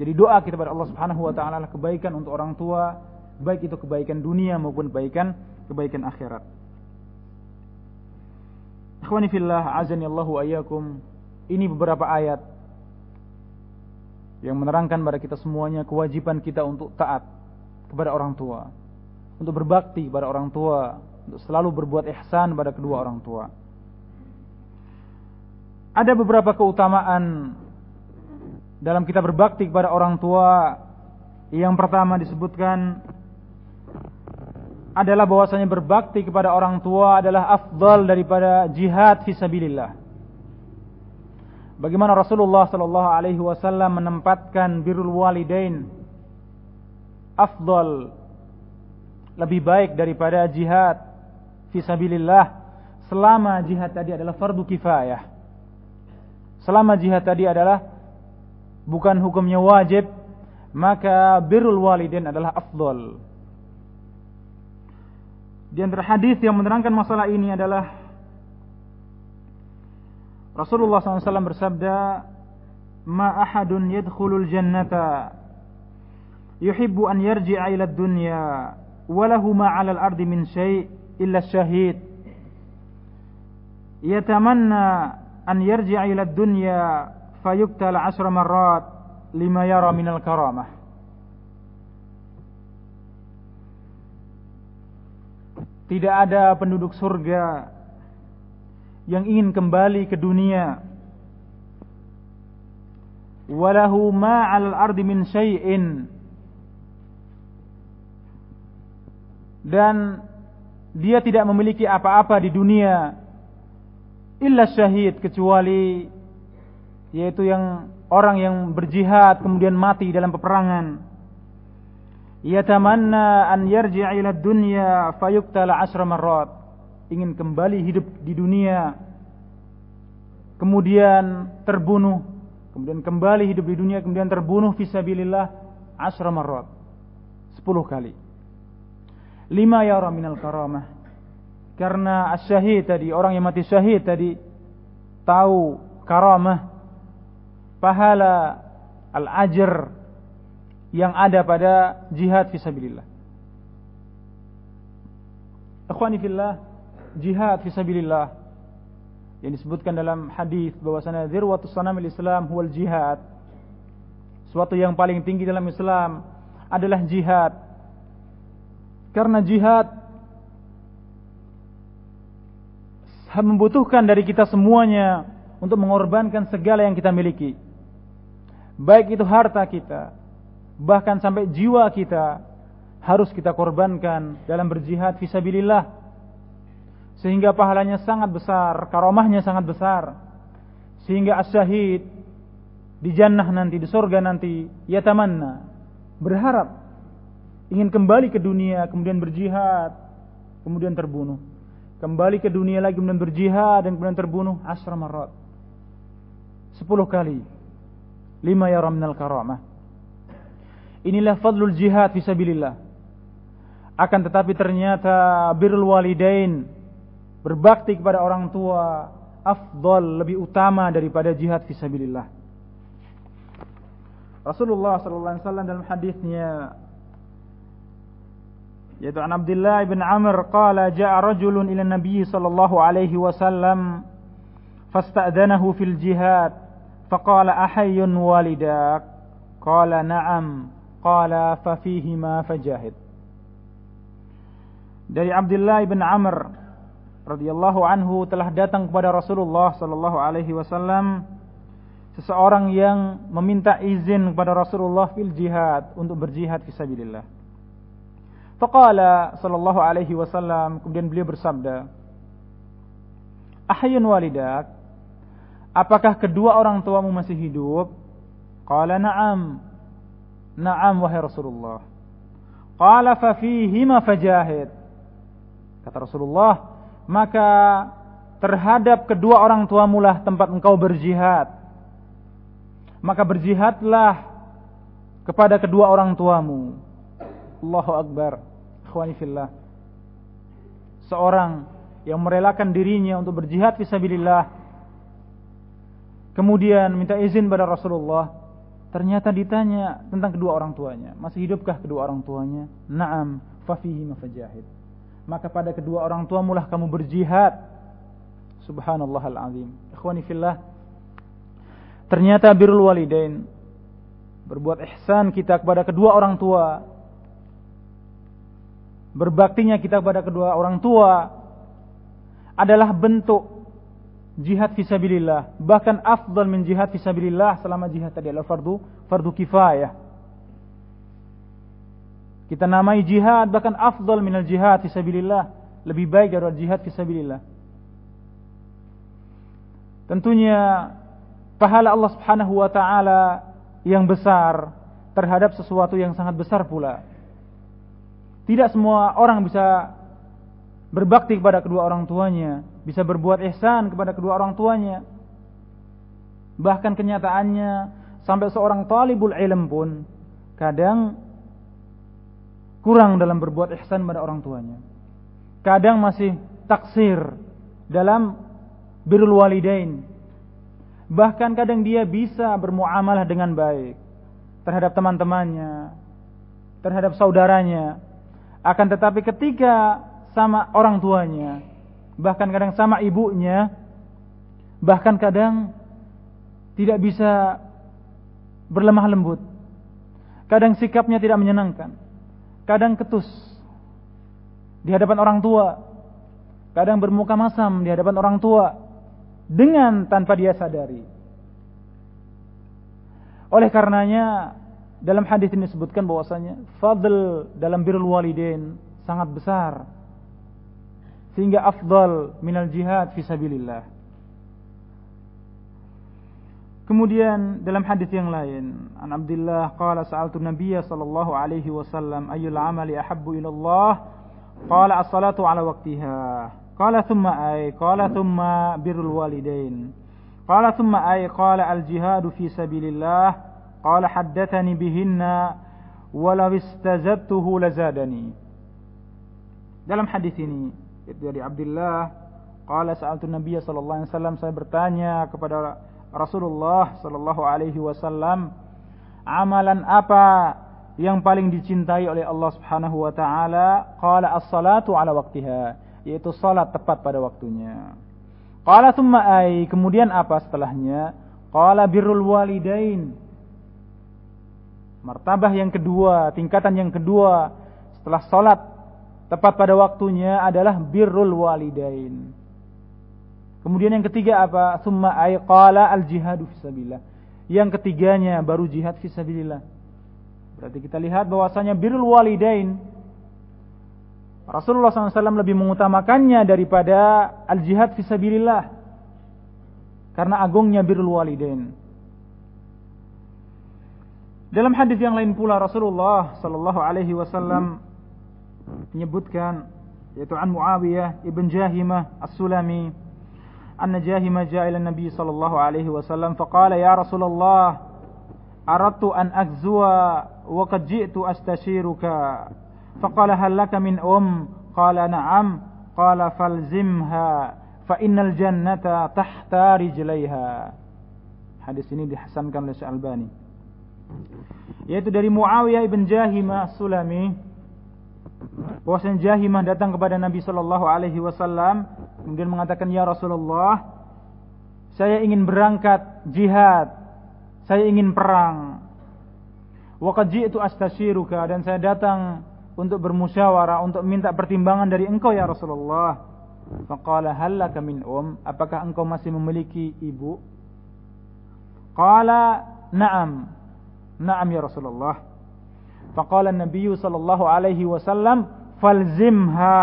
Jadi doa kita kepada Allah Subhanahu wa taala adalah kebaikan untuk orang tua, baik itu kebaikan dunia maupun kebaikan akhirat. Ikhwani fillah, azani Allah wa iyyakum. Ini beberapa ayat yang menerangkan kepada kita semuanya kewajiban kita untuk taat kepada orang tua, untuk berbakti kepada orang tua, untuk selalu berbuat ihsan pada kedua orang tua. Ada beberapa keutamaan dalam kita berbakti kepada orang tua. Yang pertama disebutkan adalah bahwasanya berbakti kepada orang tua adalah afdal daripada jihad fisabilillah. Bagaimana Rasulullah sallallahu alaihi wasallam menempatkan birrul walidain afdal, lebih baik daripada jihad fisabilillah, selama jihad tadi adalah fardu kifayah. Selama jihad tadi adalah bukan hukumnya wajib, maka birrul walidain adalah afdal. Di antara hadis yang menerangkan masalah ini adalah Rasulullah SAW bersabda, "Ma ahadun yadkhulul jannata yuhibbu an yarji'a ila ad-dunya wa lahu ma 'ala al-ardi min syai' illa ash-shahid yatamanna an yarji'a ila ad-dunya fayuqtal 10 marrat lima yara min al-karamah." Tidak ada penduduk surga yang ingin kembali ke dunia, walahu ma 'alal ardi min syai'in, dan dia tidak memiliki apa-apa di dunia illa syahid, kecuali yaitu yang orang yang berjihad kemudian mati dalam peperangan. Yatamanna an yarji'a ila dunya fayuqtala 10 marrat, ingin kembali hidup di dunia kemudian terbunuh, kemudian kembali hidup di dunia kemudian terbunuh fisabilillah 10 marrat, 10 kali. lima yara minal karamah. Karena asyahid tadi, orang yang mati syahid tadi tahu karamah, pahala al-ajr yang ada pada jihad fisabilillah. Ikhwani fillah, jihad fisabilillah yang disebutkan dalam hadis bahwasanya zirwatus sanamil Islam huwal jihad. Suatu yang paling tinggi dalam Islam adalah jihad. Karena jihad membutuhkan dari kita semuanya untuk mengorbankan segala yang kita miliki. Baik itu harta kita, bahkan sampai jiwa kita harus kita korbankan dalam berjihad fisabilillah. Sehingga pahalanya sangat besar, karamahnya sangat besar. Sehingga as-syahid di jannah nanti, di surga nanti, yatamanna, berharap ingin kembali ke dunia, kemudian berjihad, kemudian terbunuh. Kembali ke dunia lagi, kemudian berjihad, dan kemudian terbunuh 10 marat, 10 kali. 5 yara minal karamah. Inilah fadlul jihad fisabilillah. Akan tetapi ternyata birrul walidain, berbakti kepada orang tua, afdal, lebih utama daripada jihad fisabilillah. Rasulullah sallallahu alaihi wasallam dalam hadisnya, yaitu an Abdullah bin Amr qala jaa rajulun ila Nabi sallallahu alaihi wasallam fasta'danahu fil jihad faqala ahayyun walidak qala na'am qala fa fihima fajahid. Dari Abdullah bin Amr radhiyallahu anhu telah datang kepada Rasulullah sallallahu alaihi wasallam seseorang yang meminta izin kepada Rasulullah fil jihad, untuk berjihad fisabilillah. Faqala sallallahu alaihi wasallam, kemudian beliau bersabda, ahyun walidak, apakah kedua orang tuamu masih hidup? Qala na'am, na'am wahai Rasulullah. Qala fa fihima fajahid. Kata Rasulullah, maka terhadap kedua orang tuamu lah tempat engkau berjihad. Maka berjihadlah kepada kedua orang tuamu. Allahu Akbar. Ikhwani fillah. Seorang yang merelakan dirinya untuk berjihad fisabilillah, kemudian minta izin pada Rasulullah, ternyata ditanya tentang kedua orang tuanya. Masih hidupkah kedua orang tuanya? Na'am, fa fihi mafajahid. Maka pada kedua orang tuamu lah kamu berjihad. Subhanallahal azim. Ikhwani fillah. Ternyata birrul walidain, berbuat ihsan kita kepada kedua orang tua, berbaktinya kita kepada kedua orang tua adalah bentuk jihad fisabilillah. Bahkan afdal min jihad fisabilillah, selama jihad tadi adalah fardu kifayah. Kita namai jihad bahkan afdal minal jihad fisabilillah, lebih baik dari jihad fisabilillah. Tentunya pahala Allah Subhanahu wa taala yang besar terhadap sesuatu yang sangat besar pula. Tidak semua orang bisa berbakti kepada kedua orang tuanya, bisa berbuat ihsan kepada kedua orang tuanya. Bahkan kenyataannya sampai seorang talibul ilm pun kadang kurang dalam berbuat ihsan pada orang tuanya. Kadang masih taksir dalam birrul walidain. Bahkan kadang dia bisa bermuamalah dengan baik terhadap teman-temannya, terhadap saudaranya. Akan tetapi ketika sama orang tuanya, bahkan kadang sama ibunya, bahkan kadang tidak bisa berlemah lembut. Kadang sikapnya tidak menyenangkan. Kadang ketus di hadapan orang tua. Kadang bermuka masam di hadapan orang tua, dengan tanpa dia sadari. Oleh karenanya dalam hadis ini disebutkan bahwasanya fadl dalam birrul walidain sangat besar, sehingga afdal minal jihad fisabilillah. Kemudian dalam hadis yang lain, an Abdullah qala sa'altu Nabiyya sallallahu alaihi wasallam ayyul amali ahabbu ila Allah? Qala as-salatu ala waqtiha. Qala thumma ay? Qala thumma birrul walidain. Qala thumma ay? Qala al-jihadu fi sabilillah. Qala haddathani bihinna walau istazadtuhu lazadani. Dalam hadis ini dari Abdullah, qala sa'altu Nabiy sallallahu alaihi wasallam, saya bertanya kepada Rasulullah sallallahu alaihi wasallam, amalan apa yang paling dicintai oleh Allah Subhanahu wa taala? Qala as-salatu ala waqtiha, yaitu salat tepat pada waktunya. Qala thumma ay, kemudian apa setelahnya? Qala birrul walidain. Martabah yang kedua, tingkatan yang kedua setelah salat tepat pada waktunya adalah birrul walidain. Kemudian yang ketiga apa? Tsumma ay qala al jihadu fisabilillah. Yang ketiganya baru jihad fisabilillah. Berarti kita lihat bahwasanya birrul walidain Rasulullah SAW lebih mengutamakannya daripada al jihad fisabilillah karena agungnya birrul walidain. Dalam hadis yang lain pula Rasulullah sallallahu alaihi wasallam menyebutkan, yaitu an Muawiyah ibn Jahimah As-Sulami, anna Jahimah ja'a ila Nabi sallallahu alaihi wasallam faqala ya Rasulullah aradtu an aghzuwa wa qad ji'tu astashiruka faqala hal laka min qala na'am qala falzimha fa innal jannata tahta rijlaiha. Hadis ini dihasankan oleh Syekh Albani, yaitu dari Muawiyah ibn Jahimah As-Sulami, bahwasanya Jahimah datang kepada Nabi sallallahu alaihi wasallam kemudian mengatakan, ya Rasulullah, saya ingin berangkat jihad, saya ingin perang. Wa qad ji'tu astashiruka, dan saya datang untuk bermusyawarah, untuk minta pertimbangan dari engkau ya Rasulullah. Faqala hal laka min apakah engkau masih memiliki ibu? Qala na'am, na'am ya Rasulullah. Faqala an-nabiy sallallahu alaihi wasallam falzimha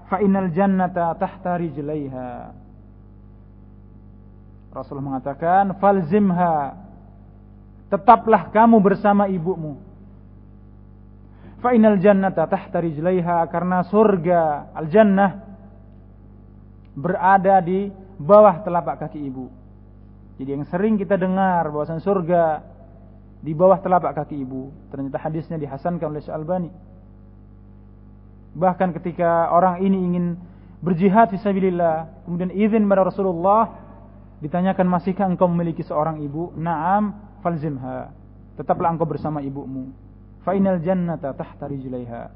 fa innal jannata tahta rijlaiha. Rasul mengatakan falzimha, tetaplah kamu bersama ibumu. Fa innal jannata tahta rijlaiha, karena surga al-jannah berada di bawah telapak kaki ibu. Jadi yang sering kita dengar bahwasanya surga di bawah telapak kaki ibu, ternyata hadisnya dihasankan oleh Syekh Albani. Bahkan ketika orang ini ingin berjihad fisabilillah, kemudian izin pada Rasulullah, ditanyakan, masihkah engkau memiliki seorang ibu? Naam, falzimha, tetaplah engkau bersama ibumu. Fa innal jannata tahta rijlaiha.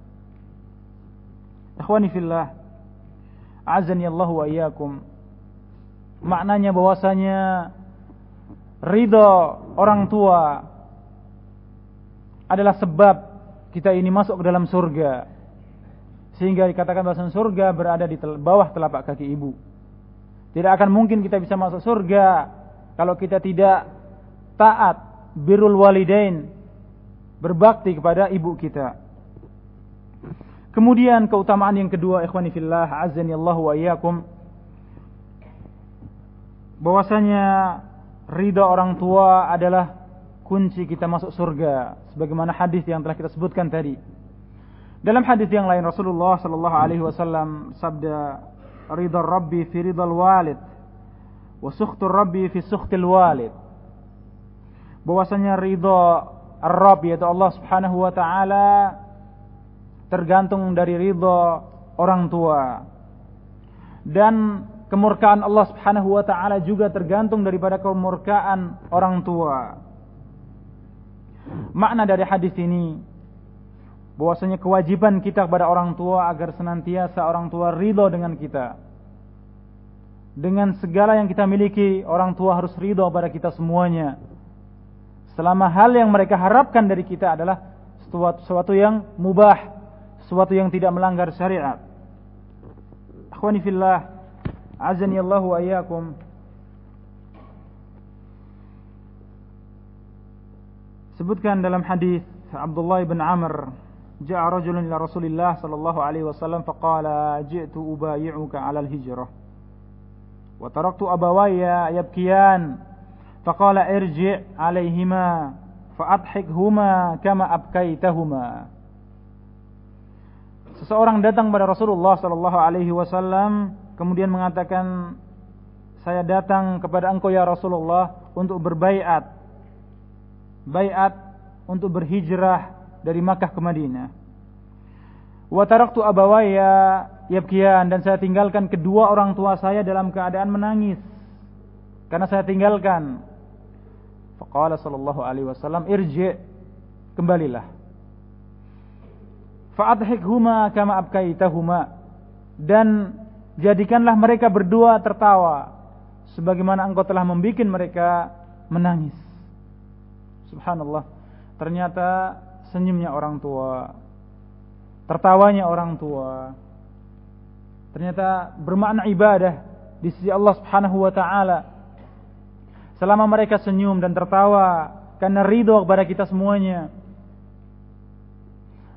Ikhwani fillah, azani Allah wa iyyakum. Maknanya bahwasanya ridha orang tua adalah sebab kita ini masuk ke dalam surga, sehingga dikatakan bahwa surga berada di bawah telapak kaki ibu. Tidak akan mungkin kita bisa masuk surga kalau kita tidak taat, birrul walidain, berbakti kepada ibu kita. Kemudian keutamaan yang kedua, ikhwani fillah, azani Allah wa iyyakum, bahwasanya ridha orang tua adalah kunci kita masuk surga, sebagaimana hadis yang telah kita sebutkan tadi. Dalam hadis yang lain Rasulullah sallallahu alaihi wasallam sabda, ridha Rabbi fi ridhal walid wa sukhtur Rabbi fi sukhtil walid. Bahwasanya ridha Ar-Rabb, yaitu Allah Subhanahu wa taala, tergantung dari ridha orang tua, dan kemurkaan Allah Subhanahu wa taala juga tergantung daripada kemurkaan orang tua. Makna dari hadis ini bahwasanya kewajiban kita kepada orang tua agar senantiasa orang tua ridho dengan kita. Dengan segala yang kita miliki, orang tua harus ridho pada kita semuanya. Selama hal yang mereka harapkan dari kita adalah sesuatu yang mubah, sesuatu yang tidak melanggar syariat. Akhwani fillah, azani Allah wa iyyakum. Sebutkan dalam hadis Abdullah bin Amr, ja'a rajulun ila Rasulillah sallallahu alaihi wasallam faqala ji'tu ubayyi'uka 'ala al-hijrah wa taraktu abawayya yabkiyan faqala irji' 'alayhima fa'adhikhuma kama abkaitahuma. Seseorang datang pada Rasulullah sallallahu alaihi wasallam kemudian mengatakan, saya datang kepada engkau ya Rasulullah untuk berbaiat untuk berhijrah dari Makkah ke Madinah. Wa taraktu abawaya yabkiyan, dan saya tinggalkan kedua orang tua saya dalam keadaan menangis karena saya tinggalkan. Faqala sallallahu alaihi wasallam, irji', kembalilah. Fa'adhikhuma kama abkaitahuma, dan jadikanlah mereka berdua tertawa sebagaimana engkau telah membuat mereka menangis. Subhanallah, ternyata senyumnya orang tua, tertawanya orang tua, ternyata bermakna ibadah di sisi Allah Subhanahu wa taala. Selama mereka senyum dan tertawa karena ridho kepada kita semuanya.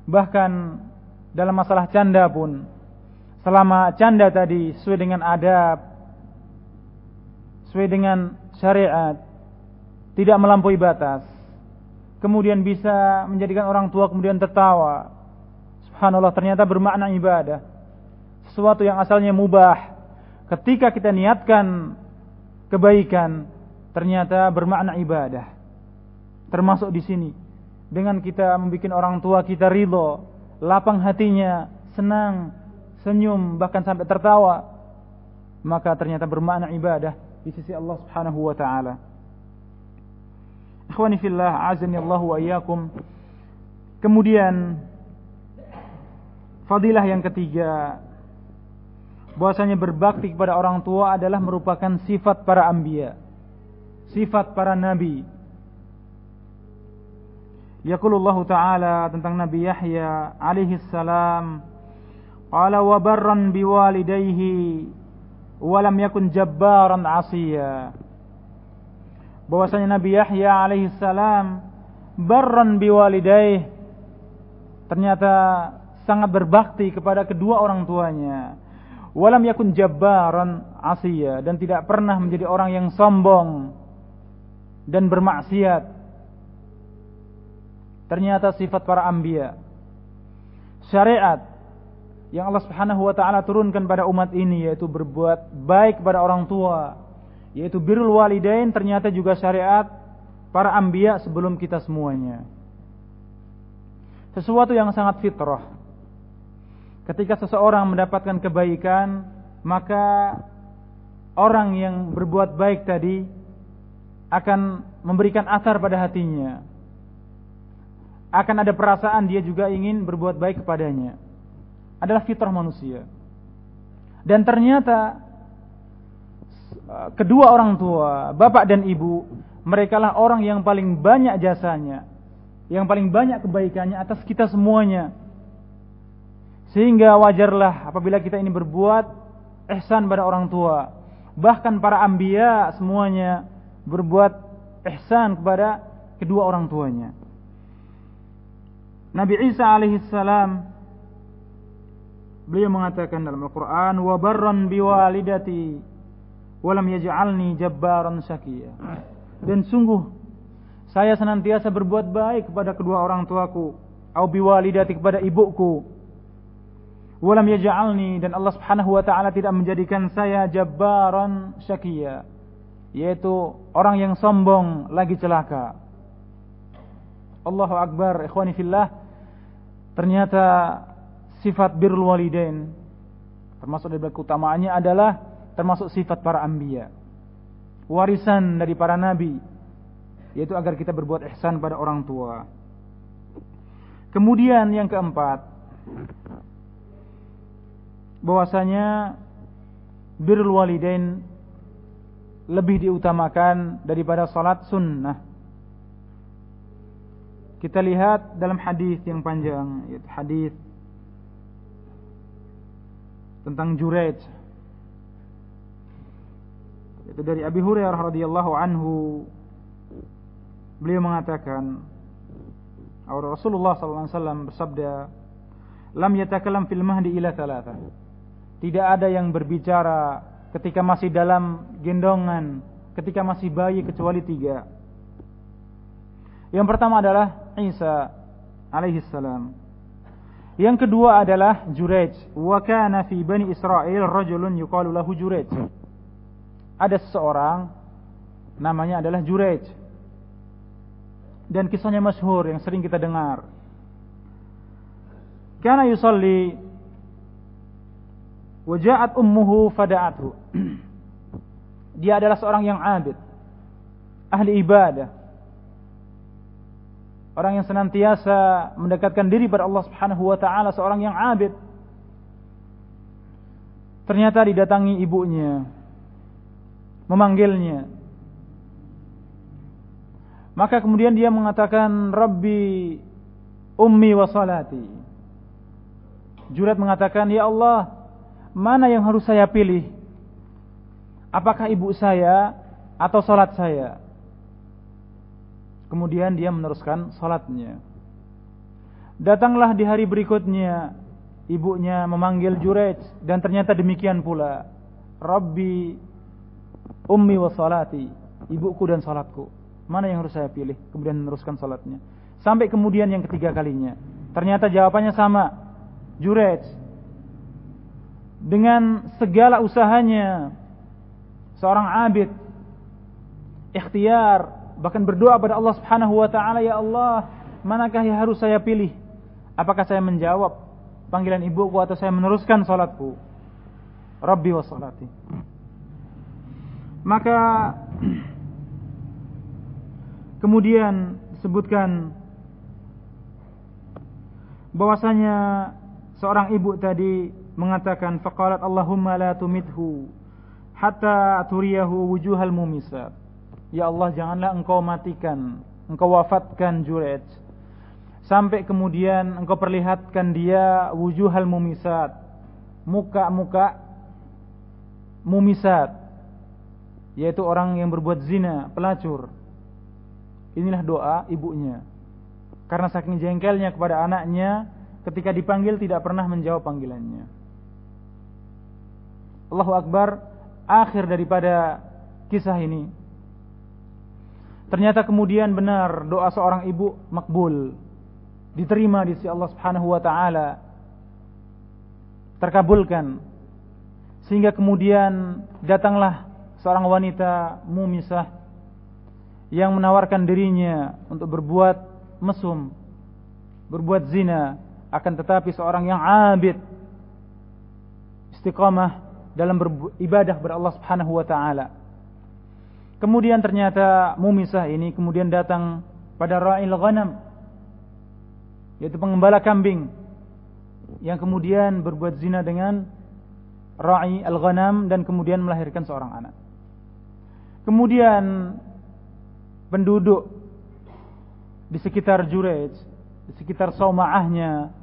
Bahkan dalam masalah canda pun, selama canda tadi sesuai dengan adab, sesuai dengan syariat, tidak melampaui batas, kemudian bisa menjadikan orang tua kemudian tertawa, subhanallah, ternyata bermakna ibadah. Sesuatu yang asalnya mubah, ketika kita niatkan kebaikan, ternyata bermakna ibadah. Termasuk di sini, dengan kita membuat orang tua kita ridho, lapang hatinya, senang, senyum, bahkan sampai tertawa, maka ternyata bermakna ibadah di sisi Allah Subhanahu wa taala. Ikhwani fillah, azani Allah wa iyyakum. Kemudian fadilah yang ketiga, bahwasanya berbakti kepada orang tua adalah merupakan sifat para anbiya, sifat para nabi. Yaqulullahu ta'ala tentang Nabi Yahya alaihi salam, qala wa barran biwalidayhi wa lam yakun jabbaran 'asiya. Bahwasanya Nabi Yahya alaihi salam barran biwalidayhi, ternyata sangat berbakti kepada kedua orang tuanya. Wa lam yakun jabbaran 'asiya, dan tidak pernah menjadi orang yang sombong dan bermaksiat. Ternyata sifat para anbiya, syariat yang Allah Subhanahu wa taala turunkan pada umat ini, yaitu berbuat baik kepada orang tua, yaitu birrul walidain, ternyata juga syariat para anbiya sebelum kita semuanya. Sesuatu yang sangat fitrah. Ketika seseorang mendapatkan kebaikan, maka orang yang berbuat baik tadi akan memberikan athar pada hatinya. Akan ada perasaan dia juga ingin berbuat baik kepadanya. Adalah fitrah manusia. Dan ternyata kedua orang tua, bapak dan ibu, mereka lah orang yang paling banyak jasanya, yang paling banyak kebaikannya atas kita semuanya. Sehingga wajarlah apabila kita ini berbuat ihsan pada orang tua. Bahkan para anbiya semuanya berbuat ihsan kepada kedua orang tuanya. Nabi Isa alaihissalam, beliau mengatakan dalam Al-Quran, wa barran biwalidati wa lam yaj'alni jabbaran syaqiya. Dan sungguh saya senantiasa berbuat baik kepada kedua orang tuaku, au biwalidati, kepada ibuku, wa lam yaj'alni, dan Allah Subhanahu wa taala tidak menjadikan saya jabbaran syaqiya, yaitu orang yang sombong lagi celaka. Allahu Akbar, ikhwani fillah. Ternyata sifat birrul walidain, termasuk dari keutamaannya adalah termasuk sifat para anbiya, warisan dari para nabi, yaitu agar kita berbuat ihsan pada orang tua. Kemudian yang keempat, bahwasanya birrul walidain lebih diutamakan daripada salat sunnah. Kita lihat dalam hadis yang panjang, yaitu hadis tentang Jurayj, yaitu dari Abi Hurairah radhiyallahu anhu. Beliau mengatakan, Rasulullah sallallahu alaihi wasallam bersabda, "Lam yatakallam fil mahdi ila thalatha." Tidak ada yang berbicara ketika masih dalam gendongan, ketika masih bayi, kecuali tiga. Yang pertama adalah Isa alaihi salam. Yang kedua adalah Jurayj. Wa kana fi bani Israil rajulun yuqalu lahu Jurayj. Ada seseorang namanya adalah Jurayj. Dan kisahnya masyhur yang sering kita dengar. kana yusalli wa ja'at ummuhu fada'athu. Dia adalah seorang yang abid, ahli ibadah, orang yang senantiasa mendekatkan diri pada Allah Subhanahu wa taala, seorang yang abid. Ternyata didatangi ibunya, memanggilnya. Maka kemudian dia mengatakan, Rabbi ummi wa salati. Jurat mengatakan, ya Allah, mana yang harus saya pilih? Apakah ibu saya atau salat saya? Kemudian dia meneruskan salatnya. Datanglah di hari berikutnya, ibunya memanggil Jurayj, dan ternyata demikian pula. Rabbi ummi wa salati. Ibuku dan salatku. Mana yang harus saya pilih? Kemudian meneruskan salatnya. Sampai kemudian yang ketiga kalinya. Ternyata jawabannya sama. Jurayj dengan segala usahanya, seorang abid, ikhtiar, bahkan berdoa pada Allah Subhanahu wa taala, ya Allah, manakah yang harus saya pilih? Apakah saya menjawab panggilan ibuku atau saya meneruskan salatku? Rabbi wa salati. Maka kemudian sebutkan bahwasanya seorang ibu tadi mengatakan, faqalat Allahumma la tumithu hatta turiyahu wujuhal mumisat. Ya Allah, janganlah engkau matikan, engkau wafatkan Jurayj sampai kemudian engkau perlihatkan dia wujuhal mumisat, muka-muka mumisat, yaitu orang yang berbuat zina, pelacur. Inilah doa ibunya. Karena saking jengkelnya kepada anaknya, ketika dipanggil tidak pernah menjawab panggilannya. Allahu Akbar. Akhir daripada kisah ini, ternyata kemudian benar doa seorang ibu makbul, diterima di sisi Allah Subhanahu wa taala, terkabulkan. Sehingga kemudian datanglah seorang wanita mumisah yang menawarkan dirinya untuk berbuat mesum, berbuat zina, akan tetapi seorang yang abid, istiqamah dalam beribadah kepada Allah Subhanahu wa taala. Kemudian ternyata mumisah ini kemudian datang pada ra'il ghanam, yaitu pengembala kambing, yang kemudian berbuat zina dengan ra'i al-ghanam dan kemudian melahirkan seorang anak. Kemudian penduduk di sekitar Jurayj, di sekitar sauma'ahnya,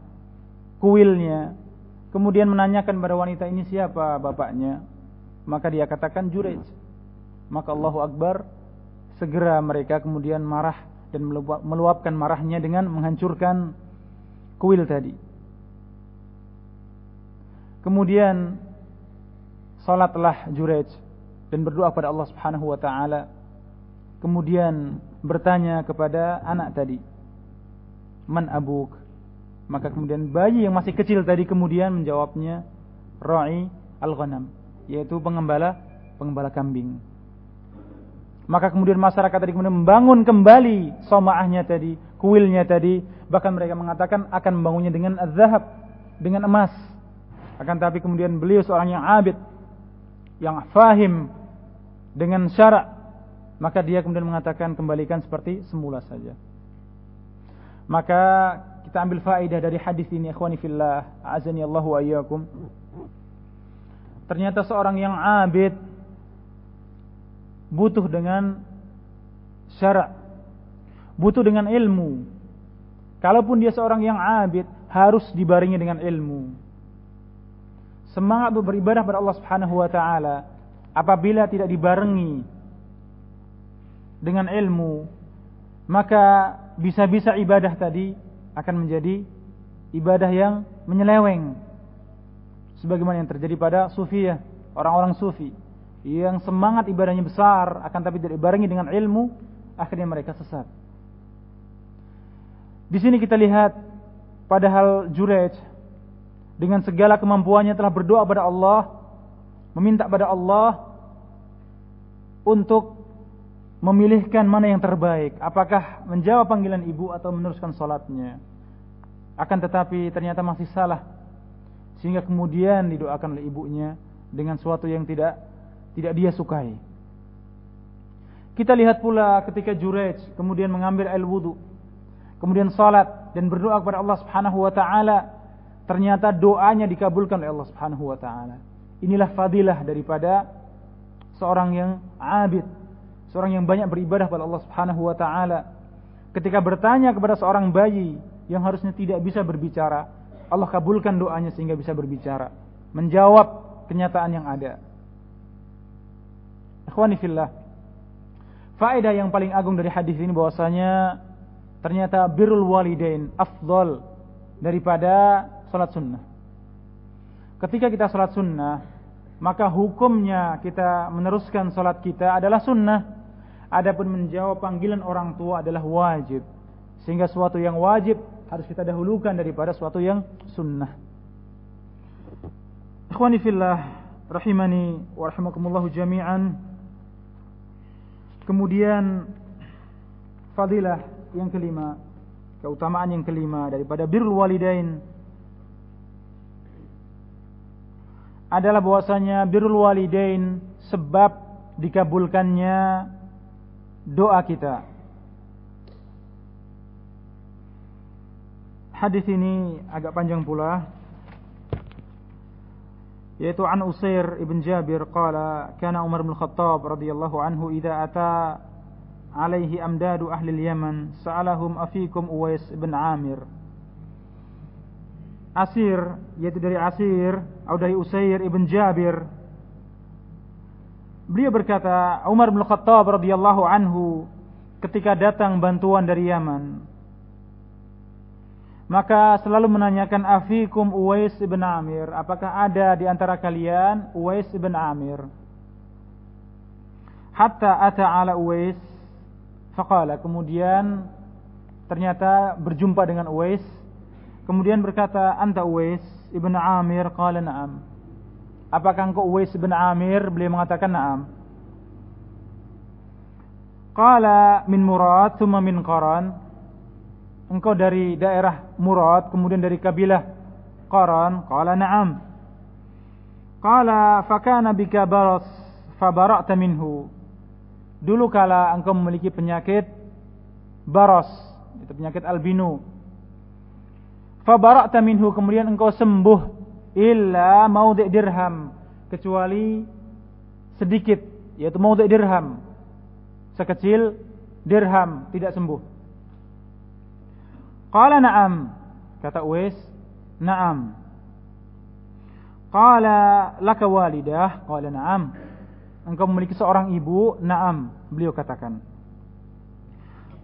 kuilnya, kemudian menanyakan pada wanita ini, siapa bapaknya? Maka dia katakan Jurayj. Maka Allahu Akbar, segera mereka kemudian marah dan meluapkan marahnya dengan menghancurkan kuil tadi. Kemudian salatlah Jurayj dan berdoa pada Allah Subhanahu wa taala. Kemudian bertanya kepada anak tadi, man abuk? Maka kemudian bayi yang masih kecil tadi kemudian menjawabnya, ra'i al-ghanam, yaitu pengembala kambing. Maka kemudian masyarakat tadi kemudian membangun kembali soma'ahnya tadi, kuilnya tadi, bahkan mereka mengatakan akan membangunnya dengan az-zahab, dengan emas. Akan tapi kemudian beliau seorang yang abid, yang fahim dengan syara', maka dia kemudian mengatakan kembalikan seperti semula saja. Maka kita ambil faedah dari hadis ini, ikhwani fillah, azani Allahu wa iyyakum. Ternyata seorang yang abid butuh dengan syara', butuh dengan ilmu. Kalaupun dia seorang yang abid, harus dibarengi dengan ilmu. Semangat beribadah pada Allah Subhanahu wa taala apabila tidak dibarengi dengan ilmu, maka bisa-bisa ibadah tadi akan menjadi ibadah yang menyeleweng, sebagaimana yang terjadi pada sufiyah, orang-orang sufi yang semangat ibadahnya besar, akan tapi tidak dibarengi dengan ilmu, akhirnya mereka sesat. Di sini kita lihat, padahal Jurayj dengan segala kemampuannya telah berdoa pada Allah, meminta pada Allah untuk memilihkan mana yang terbaik, apakah menjawab panggilan ibu atau meneruskan salatnya. akan tetapi ternyata masih salah, sehingga kemudian didoakan oleh ibunya dengan sesuatu yang tidak dia sukai. Kita lihat pula ketika Juraij kemudian mengambil air wudu, kemudian salat dan berdoa kepada Allah Subhanahu wa taala, ternyata doanya dikabulkan oleh Allah Subhanahu wa taala. Inilah fadilah daripada seorang yang abid, seorang yang banyak beribadah kepada Allah Subhanahu wa taala. Ketika bertanya kepada seorang bayi yang harusnya tidak bisa berbicara, Allah kabulkan doanya sehingga bisa berbicara, menjawab kenyataan yang ada. Ikhwani fillah, faedah yang paling agung dari hadis ini bahwasanya ternyata birrul walidain afdal daripada salat sunnah. Ketika kita salat sunnah, maka hukumnya kita meneruskan salat kita adalah sunnah. Adapun menjawab panggilan orang tua adalah wajib. Sehingga suatu yang wajib harus kita dahulukan daripada suatu yang sunnah. Ikhwani fillah, rahimani wa rahimakumullahu jami'an. Kemudian fadilah yang kelima, keutamaan yang kelima daripada birrul walidain adalah bahwasanya birrul walidain sebab dikabulkannya doa kita. Hadis ini agak panjang pula, yaitu an Usair ibn Jabir qala kana Umar bin Khattab radhiyallahu anhu idza ata alaihi amdadu ahli al-Yaman sa'alahum afikum Uwais ibn Amir. Asir, yaitu dari Asir atau dari Usair ibn Jabir, beliau berkata, Umar bin Khattab radhiyallahu anhu ketika datang bantuan dari Yaman, maka selalu menanyakan afikum Uwais ibn Amir, apakah ada di antara kalian Uwais ibn Amir? Hatta ata ala Uwais faqala, kemudian ternyata berjumpa dengan Uwais, kemudian berkata, anta Uwais ibn Amir? Qala na'am. Apakah engkau Uwais ibn Amir? Beliau mengatakan na'am. Qala min Murad thumma min Qaran. Engkau dari daerah Murad kemudian dari kabilah Qaran? Qala na'am. Qala fakana bika baras fabara'ta minhu. Dulu kala engkau memiliki penyakit baras, itu penyakit albino. Fabara'ta minhu, kemudian engkau sembuh, illa maudhi' dirham, kecuali sedikit, yaitu maudhi' dirham, sekecil dirham, tidak sembuh. Qala na'am, kata Uwais, na'am. Qala laka walidah? Qala na'am. Engkau memiliki seorang ibu? Na'am, beliau katakan.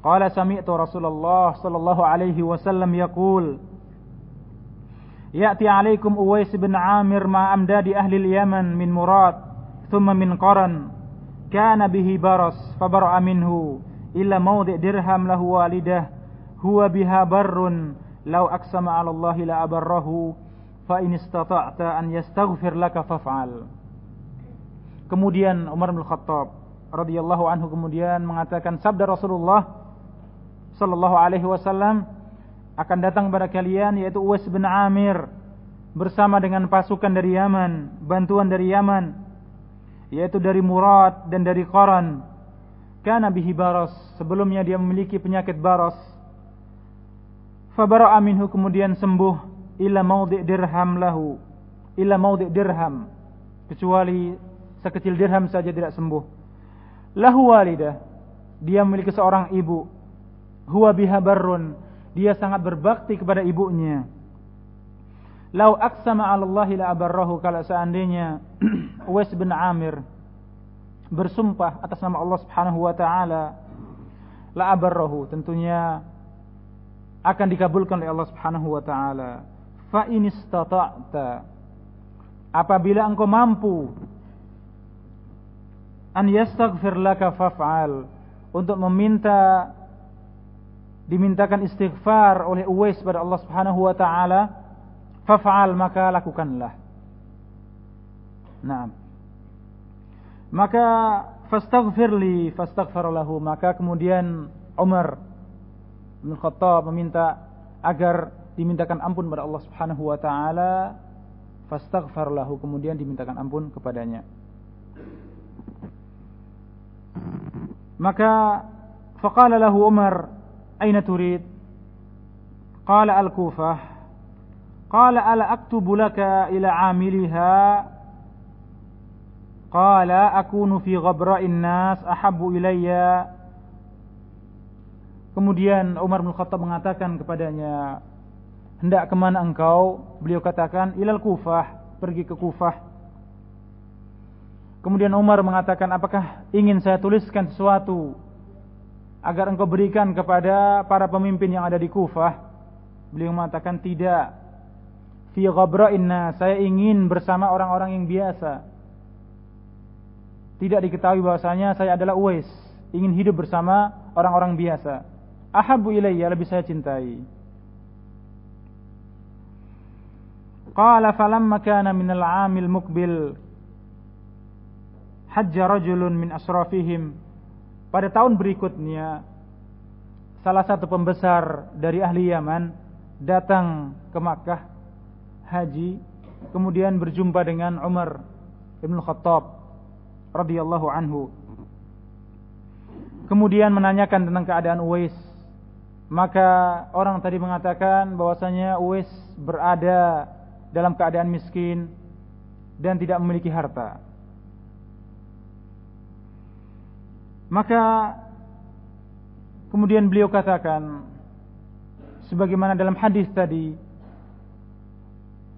Qala sami'tu Rasulullah sallallahu alaihi wasallam yaqul, ya'ti alaikum Uwais bin Amir ma amdadi ahli al-Yaman min Murad thumma min Qaran, kana bihi baras fabara'a minhu illa maudhi' dirham lahu walidah huwa biha barrun law aqsama 'ala Allah la abarrahu fa in istata'ta an yastaghfir laka faf'al. Kemudian Umar bin Khattab radhiyallahu anhu kemudian mengatakan, sabda Rasulullah sallallahu alaihi wasallam, akan datang kepada kalian yaitu Uwais bin Amir bersama dengan pasukan dari Yaman, bantuan dari Yaman, yaitu dari Murad dan dari Qaran. Kana bihi baras, sebelumnya dia memiliki penyakit baras. Fabara'a minhu, kemudian sembuh, illa maudhi' dirham lahu, illa maudhi' dirham, kecuali sekecil dirham saja tidak sembuh. Lahu walidah, dia memiliki seorang ibu. Huwa biha barrun, dia sangat berbakti kepada ibunya. Lau aqsama 'ala Allah la abarrahu, kalau seandainya Uwais bin Amir bersumpah atas nama Allah Subhanahu wa taala, la abarrahu, tentunya akan dikabulkan oleh Allah Subhanahu wa taala. Fa in istata'ta, apabila engkau mampu, an yastaghfir laka faf'al, untuk dimintakan istighfar oleh Uwais pada Allah Subhanahu wa taala, faf'al, maka lakukanlah. Naam. Maka fastaghfirli fastaghfar lahu, maka kemudian Umar bin Khattab meminta agar dimintakan ampun kepada Allah Subhanahu wa taala, fastaghfar lahu, kemudian dimintakan ampun kepadanya. Maka faqala lahu Umar, aina turid? Qala al-Kufah. Qala ala aktubu laka ila amiliha? Qala akunu fi ghabra'in nas ahabbu ilayya. Kemudian Umar bin Khattab mengatakan kepadanya, hendak kemana engkau? Beliau katakan, ilal Kufah, pergi ke Kufah. Kemudian Umar mengatakan, apakah ingin saya tuliskan sesuatu agar engkau berikan kepada para pemimpin yang ada di Kufah? Beliau mengatakan, tidak. Fi ghabra'in nas, saya ingin bersama orang-orang yang biasa. Tidak diketahui bahwasanya saya adalah Uwais, ingin hidup bersama orang-orang biasa. Ahabbu ilayya, lebih saya cintai. Qala falamma kana min al-'amil muqbil hajja rajulun min asrafihim. Pada tahun berikutnya salah satu pembesar dari ahli Yaman datang ke Makkah haji, kemudian berjumpa dengan Umar bin Khattab radhiyallahu anhu. Kemudian menanyakan tentang keadaan Uwais. Maka orang tadi mengatakan bahwasanya Uwais berada dalam keadaan miskin dan tidak memiliki harta. Maka kemudian beliau katakan, sebagaimana dalam hadis tadi,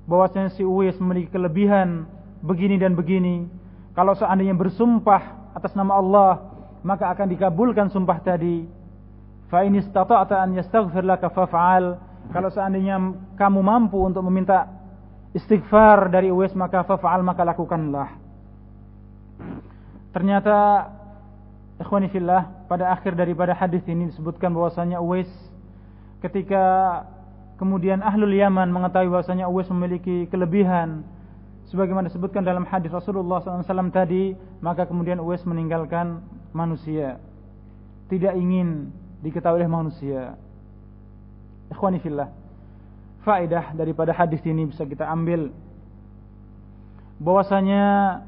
bahwasanya si Uwais memiliki kelebihan begini dan begini. Kalau seandainya bersumpah atas nama Allah, maka akan dikabulkan sumpah tadi. Fa in istata'ta an yastaghfir laka faf'al. Kalau seandainya kamu mampu untuk meminta istighfar dari Uwais, maka faf'al, maka lakukanlah. Ternyata ikhwani fillah, pada akhir daripada hadis ini disebutkan bahwasanya Uwais, ketika kemudian ahlul Yaman mengetahui bahwasanya Uwais memiliki kelebihan sebagaimana disebutkan dalam hadis Rasulullah SAW tadi, maka kemudian Uwais meninggalkan manusia, tidak ingin diketahui oleh manusia. Ikhwani fillah, faedah daripada hadis ini bisa kita ambil bahwasanya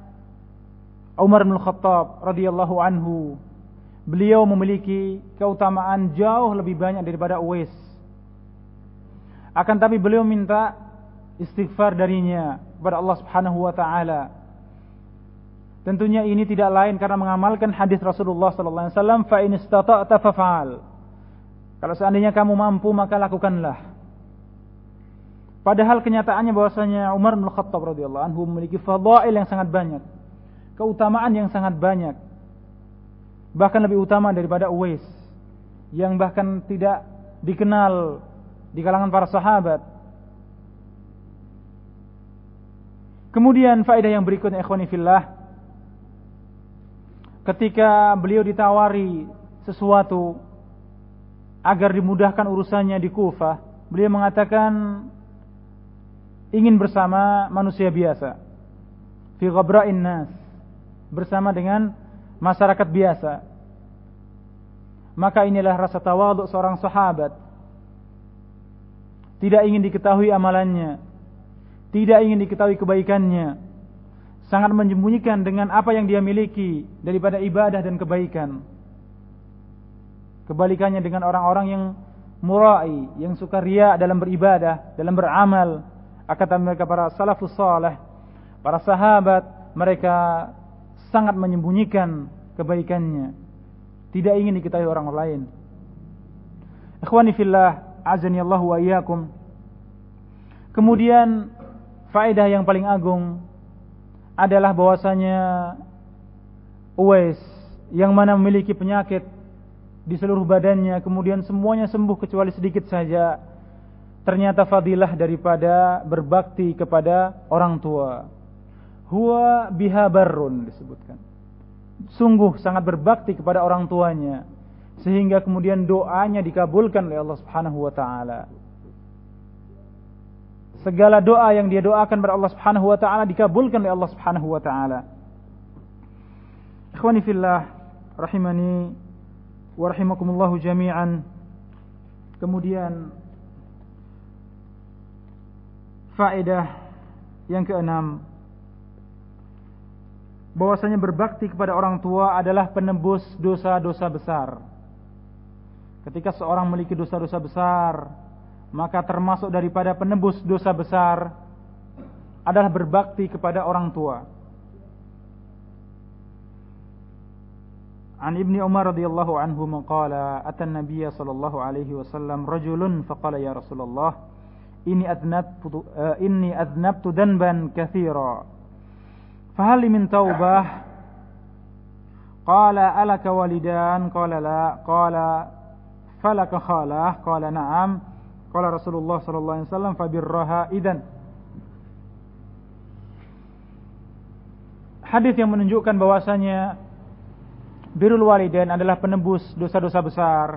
Umar bin Khattab radhiyallahu anhu, beliau memiliki keutamaan jauh lebih banyak daripada Uwais. Akan tapi beliau minta istighfar darinya kepada Allah Subhanahu wa taala. Tentunya ini tidak lain karena mengamalkan hadis Rasulullah sallallahu alaihi wasallam, fa in istata'ta faf'al. Kalau seandainya kamu mampu, maka lakukanlah. Padahal kenyataannya bahwasanya Umar bin Khattab radhiyallahu anhu memiliki fadail yang sangat banyak, keutamaan yang sangat banyak, bahkan lebih utama daripada Uwais, yang bahkan tidak dikenal di kalangan para sahabat. Kemudian faedah yang berikutnya ikhwani fillah, ketika beliau ditawari sesuatu agar dimudahkan urusannya di Kufah, beliau mengatakan ingin bersama manusia biasa, fi ghabra'in nas, bersama dengan masyarakat biasa. Maka inilah rasa tawadhu seorang sahabat. Tidak ingin diketahui amalannya, tidak ingin diketahui kebaikannya, sangat menyembunyikan dengan apa yang dia miliki daripada ibadah dan kebaikan. Kebalikannya dengan orang-orang yang murai, yang suka riya dalam beribadah, dalam beramal. Kata mereka para salafus salih, para sahabat, mereka sangat menyembunyikan kebaikannya, tidak ingin diketahui orang lain. Ikhwani fillah, azani Allah wa iyyakum. Kemudian faedah yang paling agung adalah bahwasanya Uwais yang mana memiliki penyakit di seluruh badannya, kemudian semuanya sembuh kecuali sedikit saja, ternyata fadilah daripada berbakti kepada orang tua. Huwa biha barrun, disebutkan, sungguh sangat berbakti kepada orang tuanya, sehingga kemudian doanya dikabulkan oleh Allah Subhanahu wa taala. Segala doa yang dia doakan kepada Allah Subhanahu wa taala dikabulkan oleh Allah Subhanahu wa taala. Ikhwani fillah, rahimani wa rahimakumullah jami'an. Kemudian faedah yang berikutnya ikhwani fillah, adalah bahwasanya Uwais yang mana memiliki penyakit di seluruh badannya, kemudian semuanya sembuh kecuali sedikit saja, ternyata fadilah daripada berbakti kepada orang tuanya. Segala doa yang dia doakan kepada Allah Subhanahu wa taala dikabulkan oleh Allah Subhanahu wa taala. Ikhwani fillah, rahimani wa rahimakumullah jami'an. Kemudian Faedah yang keenam, bahwasanya berbakti kepada orang tua adalah penebus dosa-dosa besar. Ketika seorang memiliki dosa-dosa besar, maka termasuk daripada penebus dosa besar adalah berbakti kepada orang tua. An Ibni Umar radhiyallahu anhu qala ata an-nabiy sallallahu alaihi wasallam rajulun faqala ya Rasulullah inni adnabtu danban katsira fahal min taubah qala alaka walidan qala la qala falaka khalah qala na'am qala Rasulullah sallallahu alaihi wasallam fabirraha idan. Hadis yang menunjukkan bahwasanya birrul walidain adalah penebus dosa-dosa besar,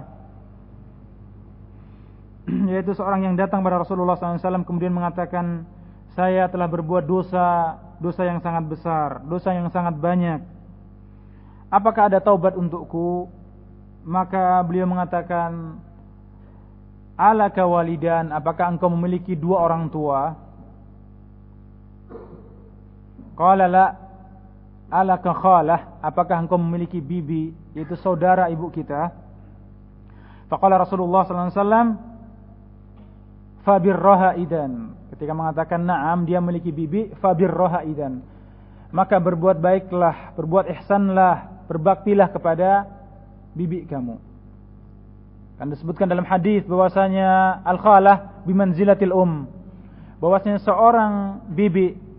yaitu seorang yang datang pada Rasulullah SAW kemudian mengatakan, saya telah berbuat dosa yang sangat besar, dosa yang sangat banyak. Apakah ada taubat untukku? Maka beliau mengatakan, alaka walidan, apakah engkau memiliki dua orang tua? Qala la. Alaka khalah, apakah engkau memiliki bibi, yaitu saudara ibu kita? Faqala Rasulullah sallallahu alaihi wasallam fabirraha idan. Ketika mengatakan na'am, dia memiliki bibi, fabirraha idan, maka berbuat baiklah, berbuat ihsanlah, berbaktilah kepada bibi kamu. Kan disebutkan dalam hadis bahwasanya al-khalah bimanzilatil bahwasanya seorang bibi,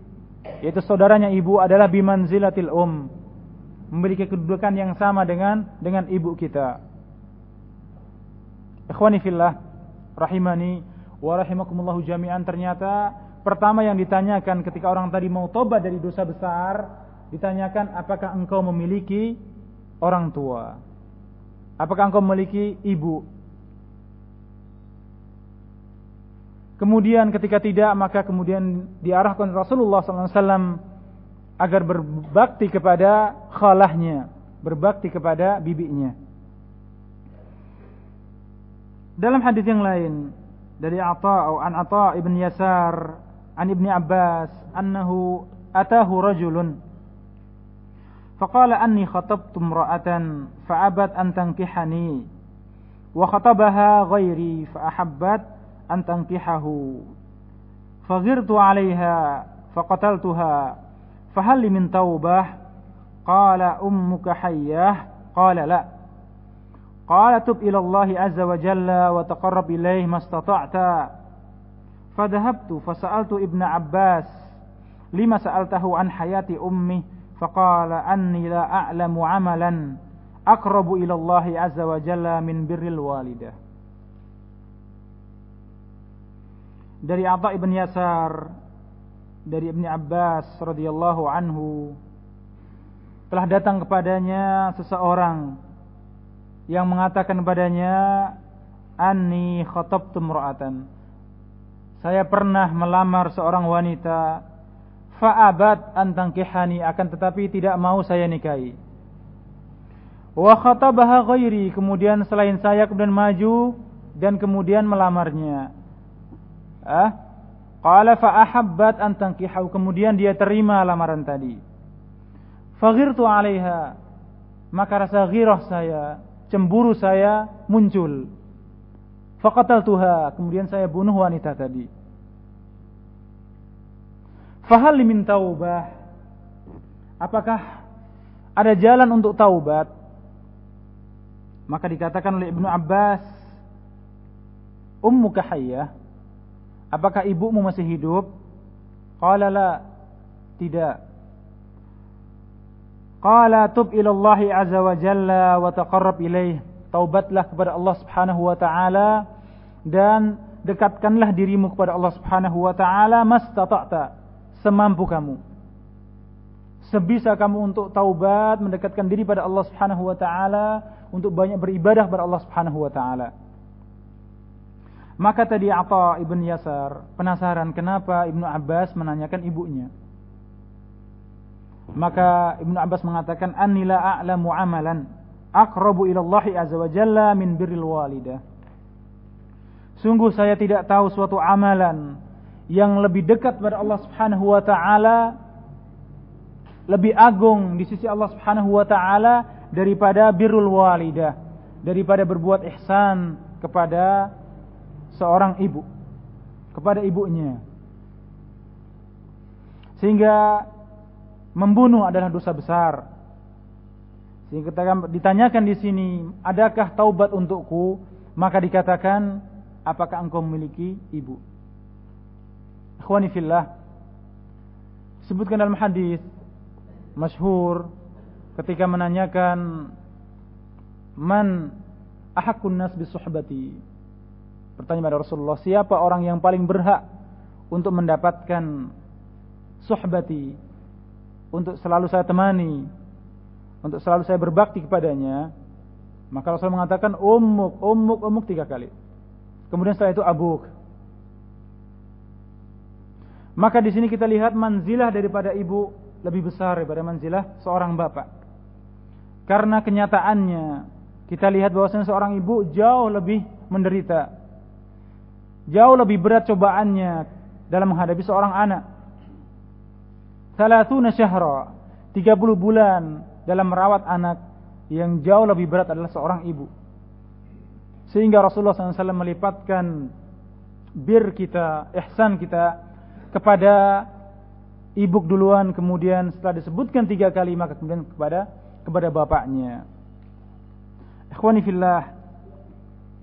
yaitu saudaranya ibu, adalah bimanzilatil memiliki kedudukan yang sama dengan ibu kita. Ikhwani fillah rahimani wa rahimakumullahu jami'an, ternyata pertama yang ditanyakan ketika orang tadi mau tobat dari dosa besar, ditanyakan apakah engkau memiliki orang tua, apakah engkau memiliki ibu. Kemudian ketika tidak, maka kemudian diarahkan Rasulullah SAW agar berbakti kepada khalahnya, berbakti kepada bibinya. Dalam hadis yang lain dari Ata ibn Yasar an Ibni Abbas annahu atahu rajulun faqala anni khatabtu imra'atan fa'abat an tankihani wa khatabaha ghairi fa'ahabbat an tankihahu faghirtu 'alayha faqataltuha fahal min taubah qala ummuka hayyah qala la qala tub ila Allah azza wa jalla wa taqarrab ilayhi mastata'ta fadhahabtu fasa'altu ibna Abbas lima sa'altahu an hayati ummi faqala anni la a'lamu 'amalan aqrabu ila Allah azza wa jalla min birril walidah. Dari Ata ibn Yasar dari Ibni Abbas radhiyallahu anhu, telah datang kepadanya seseorang yang mengatakan kepadanya, anni khatabtu imra'atan, saya pernah melamar seorang wanita, fa'abat an tankihani, akan tetapi tidak mau saya nikahi. Wa khatabaha ghairi, kemudian selain saya kemudian maju dan kemudian melamarnya. Qala fa ahabbat an tankihu, kemudian dia terima lamaran tadi. Faghirtu 'alaiha, maka rasa ghirah saya, cemburu saya muncul. Faqataltuha, kemudian saya bunuh wanita tadi. Fahal min taubah, apakah ada jalan untuk taubat? Maka dikatakan oleh Ibnu Abbas, ummuka hayyah, apakah ibumu masih hidup? Qala la, tidak. Qala tub ila Allah azza wa jalla wa taqarrab ilaih, taubatlah kepada Allah Subhanahu wa taala dan dekatkanlah dirimu kepada Allah Subhanahu wa taala mastata'ta, semampu kamu. Sebisa kamu untuk taubat, mendekatkan diri pada Allah Subhanahu wa taala, untuk banyak beribadah kepada Allah Subhanahu wa taala. Maka tadi Ata ibn Yasar penasaran kenapa Ibnu Abbas menanyakan ibunya. Maka Ibnu Abbas mengatakan, anni la a'lamu amalan aqrabu ila Allah azza wa jalla min birril walidah. Sungguh saya tidak tahu suatu amalan yang lebih dekat pada Allah Subhanahu wa taala, lebih agung di sisi Allah Subhanahu wa taala daripada birrul walidah, daripada berbuat ihsan kepada seorang ibu, kepada ibunya. Sehingga membunuh adalah dosa besar. Sehingga ketika ditanyakan di sini, adakah taubat untukku? Maka dikatakan, apakah engkau memiliki ibu? Ikhwani fillah, disebutkan dalam hadis masyhur ketika menanyakan man ahaqqun nas bisuhbati. Bertanya pada Rasulullah, siapa orang yang paling berhak untuk mendapatkan suhbati, untuk selalu saya temani, untuk selalu saya berbakti kepadanya? Maka Rasul mengatakan ummuk 3 kali. Kemudian setelah itu abuk. Maka di sini kita lihat manzilah daripada ibu lebih besar daripada manzilah seorang bapak. Karena kenyataannya kita lihat bahwasanya seorang ibu jauh lebih menderita, jauh lebih berat cobaannya dalam menghadapi seorang anak. 30 syahra, 30 bulan dalam merawat anak, yang jauh lebih berat adalah seorang ibu. Sehingga Rasulullah SAW melipatkan bir kita, ihsan kita kepada ibu duluan, kemudian setelah disebutkan 3 kali maka kemudian kepada bapaknya. Ikhwani fillah,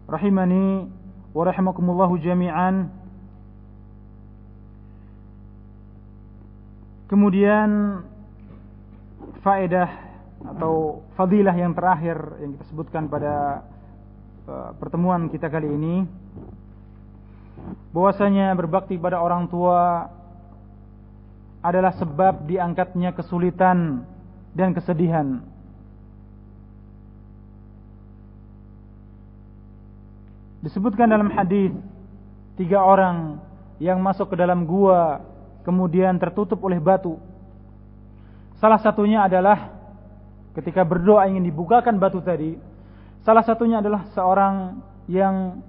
rahimani wa rahimakumullahu jami'an. Kemudian faedah atau fadilah yang terakhir yang kita sebutkan pada pertemuan kita kali ini, bahwasanya berbakti pada orang tua adalah sebab diangkatnya kesulitan dan kesedihan. Disebutkan dalam hadis 3 orang yang masuk ke dalam gua kemudian tertutup oleh batu. Salah satunya adalah ketika berdoa ingin dibukakan batu tadi, salah satunya adalah seorang yang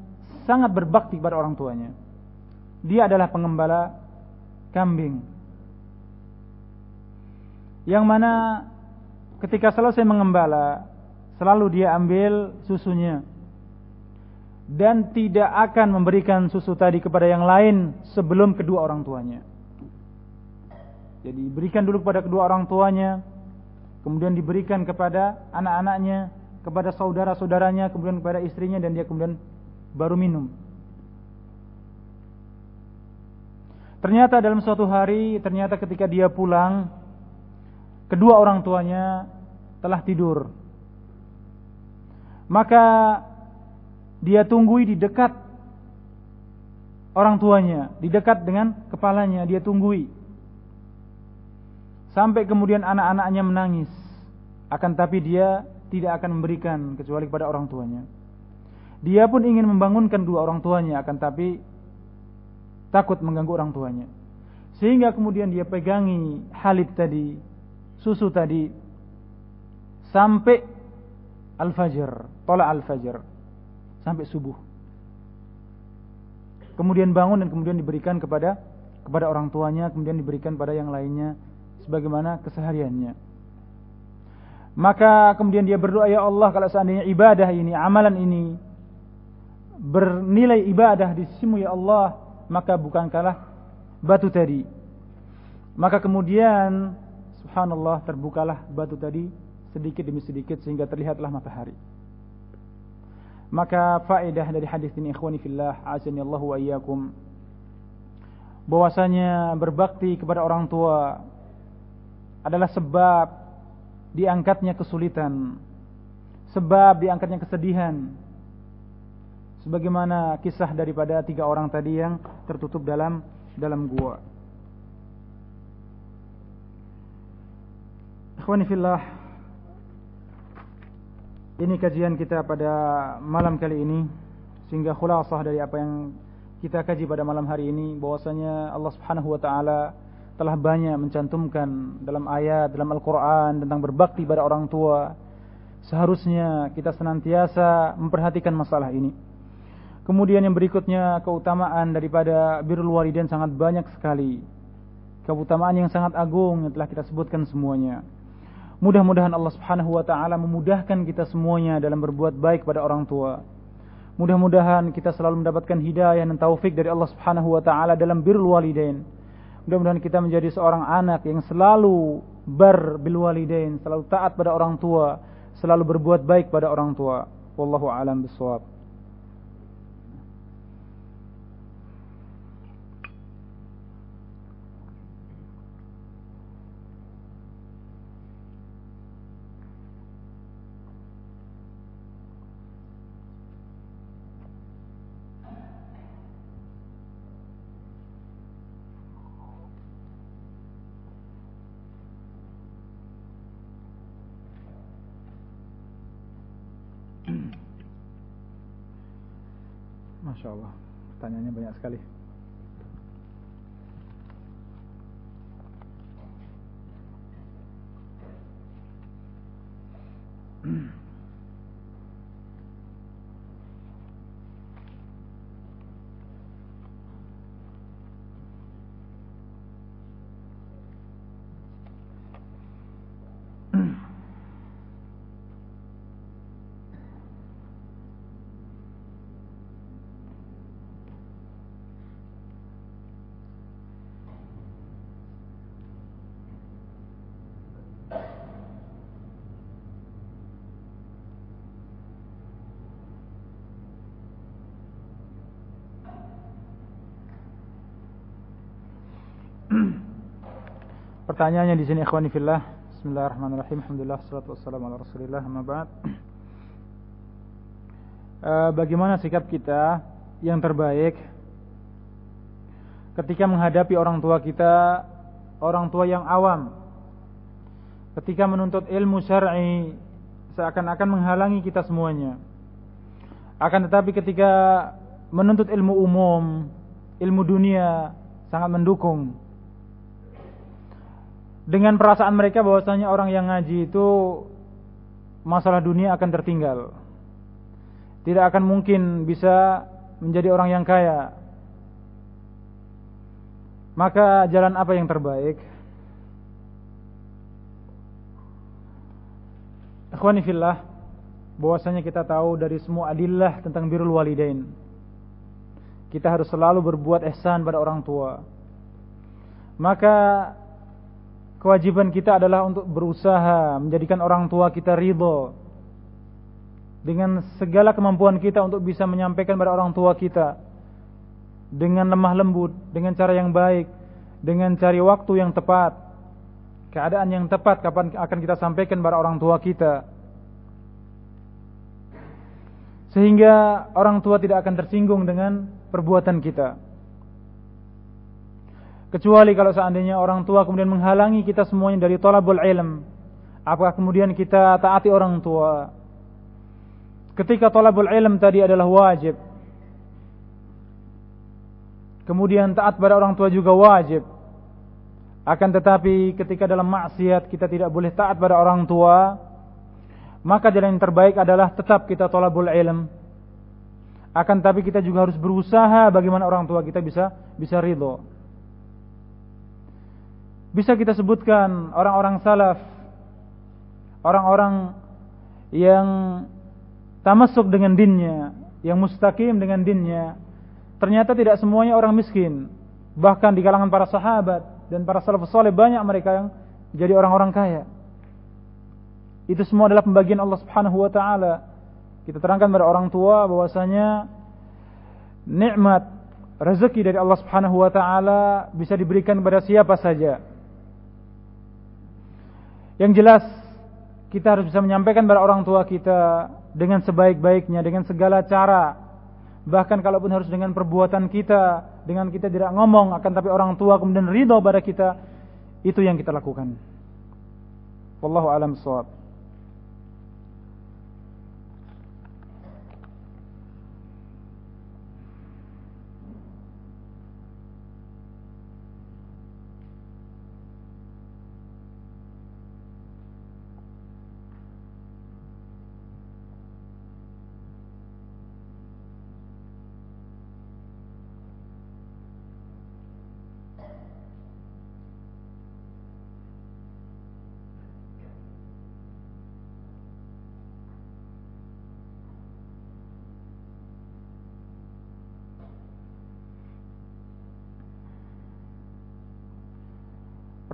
sangat berbakti pada orang tuanya. Dia adalah pengembala kambing, yang mana ketika selesai mengembala selalu dia ambil susunya dan tidak akan memberikan susu tadi kepada yang lain sebelum kedua orang tuanya. Jadi berikan dulu kepada kedua orang tuanya, kemudian diberikan kepada anak-anaknya, kepada saudara-saudaranya, kemudian kepada istrinya, dan dia kemudian baru minum. Ternyata dalam suatu hari, ternyata ketika dia pulang, kedua orang tuanya telah tidur. Maka dia tunggui di dekat orang tuanya, di dekat dengan kepalanya, dia tunggui. Sampai kemudian anak-anaknya menangis, akan tapi dia tidak akan memberikan kecuali kepada orang tuanya. Dia pun ingin membangunkan dua orang tuanya, akan tapi takut mengganggu orang tuanya. Sehingga kemudian dia pegangi halib tadi, susu tadi, sampai al-fajr, tola al-fajr, sampai subuh. Kemudian bangun dan kemudian diberikan kepada orang tuanya, kemudian diberikan pada yang lainnya sebagaimana kesehariannya. Maka kemudian dia berdoa, ya Allah, kalau seandainya ibadah ini, amalan ini bernilai ibadah di sisimu ya Allah, maka bukankah batu tadi. Maka kemudian subhanallah, terbukalah batu tadi sedikit demi sedikit sehingga terlihatlah matahari. Maka faedah dari hadis ini, ikhwani fillah, azani Allah wa iyyakum, bahwasanya berbakti kepada orang tua adalah sebab diangkatnya kesulitan, sebab diangkatnya kesedihan, sebagaimana kisah daripada 3 orang tadi yang tertutup dalam gua. Ikhwani fillah, ini kajian kita pada malam kali ini, sehingga khulasah dari apa yang kita kaji pada malam hari ini, bahwasanya Allah Subhanahu wa taala telah banyak mencantumkan dalam ayat, dalam Al-Quran tentang berbakti pada orang tua. Seharusnya kita senantiasa memperhatikan masalah ini. Kemudian yang berikutnya, keutamaan daripada birrul walidain sangat banyak sekali. Keutamaan yang sangat agung yang telah kita sebutkan semuanya. Mudah-mudahan Allah Subhanahu wa taala memudahkan kita semuanya dalam berbuat baik pada orang tua. Mudah-mudahan kita selalu mendapatkan hidayah dan taufik dari Allah Subhanahu wa taala dalam birrul walidain. Mudah-mudahan kita menjadi seorang anak yang selalu bil walidain, selalu taat pada orang tua, selalu berbuat baik pada orang tua. Wallahu a'lam bishawab. Masya Allah, pertanyaannya banyak sekali. Pertanyaannya di sini, ikhwani fillah. Bismillahirrahmanirrahim. Alhamdulillah wassalatu wassalamu ala Rasulillah, amma ba'd. Bagaimana sikap kita yang terbaik ketika menghadapi orang tua kita, orang tua yang awam, ketika menuntut ilmu syar'i seakan-akan menghalangi kita semuanya. Akan tetapi ketika menuntut ilmu umum, ilmu dunia, sangat mendukung. Dengan perasaan mereka bahwasanya orang yang ngaji itu masalah dunia akan tertinggal, tidak akan mungkin bisa menjadi orang yang kaya. Maka jalan apa yang terbaik? Ikhwani fillah, bahwasanya kita tahu dari semua adillah tentang birrul walidain, kita harus selalu berbuat ihsan pada orang tua. Maka kewajiban kita adalah untuk berusaha menjadikan orang tua kita ridho dengan segala kemampuan kita untuk bisa menyampaikan pada orang tua kita dengan lemah lembut, dengan cara yang baik, dengan cari waktu yang tepat, keadaan yang tepat kapan akan kita sampaikan pada orang tua kita, sehingga orang tua tidak akan tersinggung dengan perbuatan kita. Kecuali kalau seandainya orang tua kemudian menghalangi kita semuanya dari thalabul ilm, apakah kemudian kita taati orang tua? Ketika thalabul ilm tadi adalah wajib, kemudian taat pada orang tua juga wajib. Akan tetapi ketika dalam maksiat kita tidak boleh taat pada orang tua, maka jalan yang terbaik adalah tetap kita thalabul ilm. Akan tetapi kita juga harus berusaha bagaimana orang tua kita bisa ridho. Bisa kita sebutkan orang-orang salaf, orang-orang yang tamasuk dengan dinnya, yang mustaqim dengan dinnya, ternyata tidak semuanya orang miskin. Bahkan di kalangan para sahabat dan para salafus saleh banyak mereka yang jadi orang-orang kaya. Itu semua adalah pembagian Allah Subhanahu wa taala. Kita terangkan pada orang tua bahwasanya nikmat rezeki dari Allah Subhanahu wa taala bisa diberikan kepada siapa saja. Yang jelas kita harus bisa menyampaikan pada orang tua kita dengan sebaik-baiknya, dengan segala cara. Bahkan kalaupun harus dengan perbuatan kita, dengan kita tidak ngomong, akan tapi orang tua kemudian ridho pada kita, itu yang kita lakukan. Wallahu a'lam bishawab.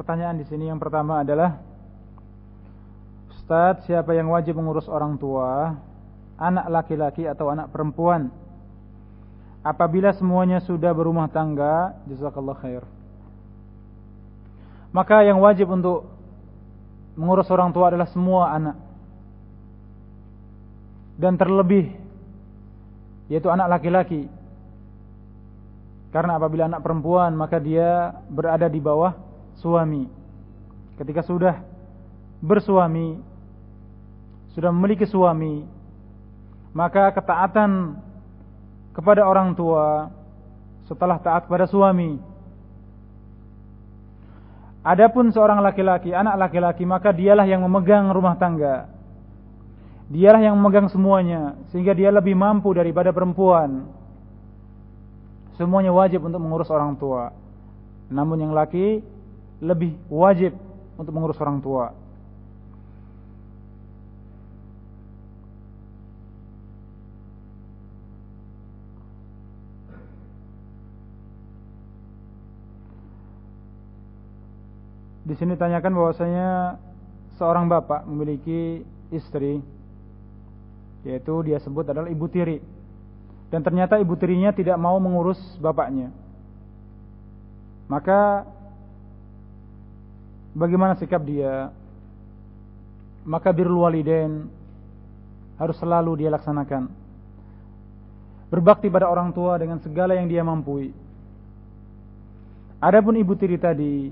pertanyaan di sini yang pertama adalah, Ustaz, siapa yang wajib mengurus orang tua, anak laki-laki atau anak perempuan? Apabila semuanya sudah berumah tangga, jazakallah khair. Maka yang wajib untuk mengurus orang tua adalah semua anak. Dan terlebih yaitu anak laki-laki. Karena apabila anak perempuan maka dia berada di bawah suami. Ketika sudah bersuami, sudah memiliki suami, maka ketaatan kepada orang tua setelah taat kepada suami. Adapun seorang laki-laki, anak laki-laki, maka dialah yang memegang rumah tangga. Dialah yang memegang semuanya, sehingga dia lebih mampu daripada perempuan. Semuanya wajib untuk mengurus orang tua. Namun yang laki lebih wajib untuk mengurus orang tua. Di sini tanyakan bahwasanya seorang bapak memiliki istri, yaitu dia sebut adalah ibu tiri, dan ternyata ibu tirinya tidak mau mengurus bapaknya. Maka bagaimana sikap dia? Maka birrul walidain harus selalu dia laksanakan. Berbakti pada orang tua dengan segala yang dia mampu. Adapun ibu tiri tadi,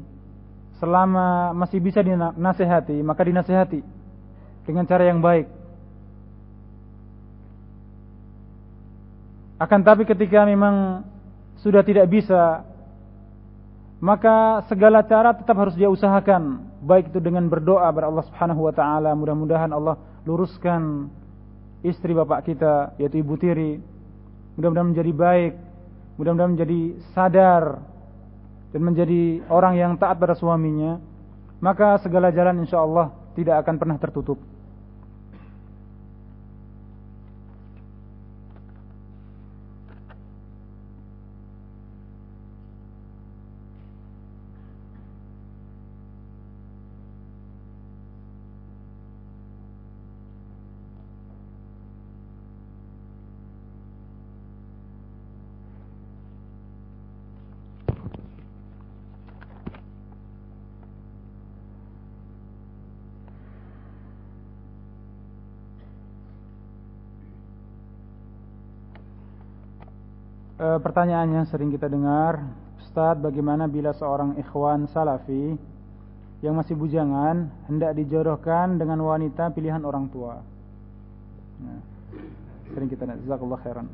selama masih bisa dinasihati, maka dinasihati dengan cara yang baik. Akan tapi ketika memang sudah tidak bisa, maka segala cara tetap harus dia usahakan, baik itu dengan berdoa kepada Allah Subhanahu wa taala, mudah-mudahan Allah luruskan istri bapak kita, yaitu ibu tiri, mudah-mudahan menjadi baik, mudah-mudahan menjadi sadar dan menjadi orang yang taat pada suaminya, maka segala jalan insyaallah tidak akan pernah tertutup. Pertanyaannya sering kita dengar, Ustaz, bagaimana bila seorang ikhwan salafi yang masih bujangan hendak dijodohkan dengan wanita pilihan orang tua? Nah, sering kita dengar. Jazakallah khairan.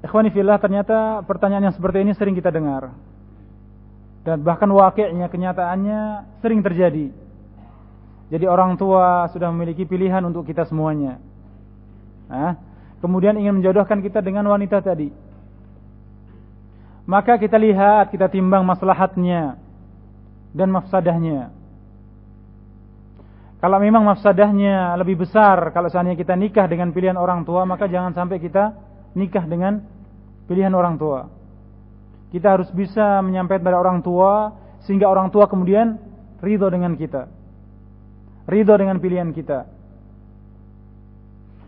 Ikhwani fillah, ternyata pertanyaan yang seperti ini sering kita dengar, dan bahkan waqi'nya, kenyataannya sering terjadi. Jadi orang tua sudah memiliki pilihan untuk kita semuanya, kemudian ingin menjodohkan kita dengan wanita tadi. Maka kita lihat, kita timbang maslahatnya dan mafsadahnya. Kalau memang mafsadahnya lebih besar, kalau seandainya kita nikah dengan pilihan orang tua, maka jangan sampai kita nikah dengan pilihan orang tua. Kita harus bisa menyampaikan pada orang tua, sehingga orang tua kemudian ridho dengan kita, ridho dengan pilihan kita.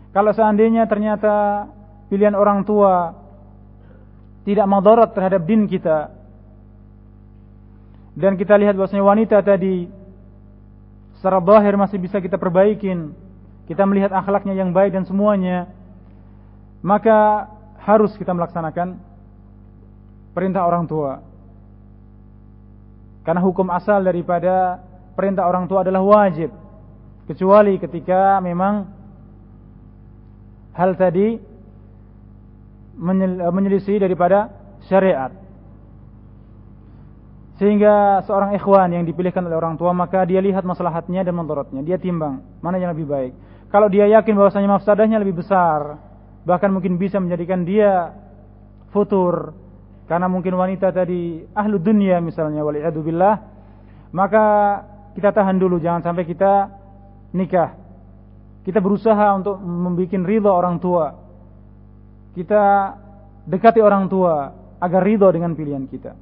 Kalau seandainya ternyata pilihan orang tua tidak madarat terhadap din kita, dan kita lihat bahwasanya wanita tadi secara zahir masih bisa kita perbaikin, kita melihat akhlaknya yang baik dan semuanya, maka harus kita melaksanakan perintah orang tua. Karena hukum asal daripada perintah orang tua adalah wajib, kecuali ketika memang hal tadi menyelisih daripada syariat. Sehingga seorang ikhwan yang dipilihkan oleh orang tua, maka dia lihat maslahatnya dan mudaratnya, dia timbang mana yang lebih baik. Kalau dia yakin bahwasanya mafsadahnya lebih besar, bahkan mungkin bisa menjadikan dia futur, karena mungkin wanita tadi ahlu dunia misalnya, wal'iyadu billah, maka kita tahan dulu, jangan sampai kita nikah. Kita berusaha untuk membuat ridho orang tua, kita dekati orang tua agar ridho dengan pilihan kita.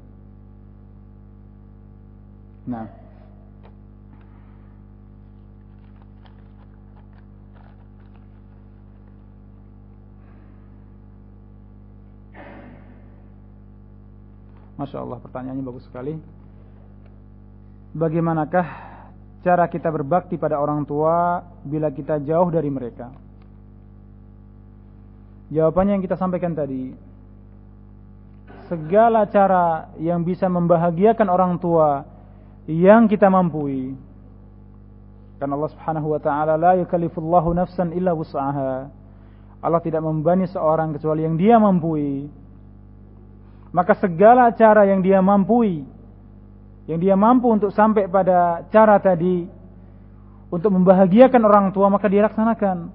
Nah, Masya Allah, pertanyaannya bagus sekali. Bagaimanakah cara kita berbakti pada orang tua bila kita jauh dari mereka? Jawabannya yang kita sampaikan tadi. Segala cara yang bisa membahagiakan orang tua yang kita mampu. Karena Allah Subhanahu wa taala la yukallifullahu nafsan illa wus'aha. Allah tidak membebani seorang kecuali yang dia mampu. Maka segala cara yang dia mampu, yang dia mampu untuk sampai pada cara tadi, untuk membahagiakan orang tua, maka dia laksanakan.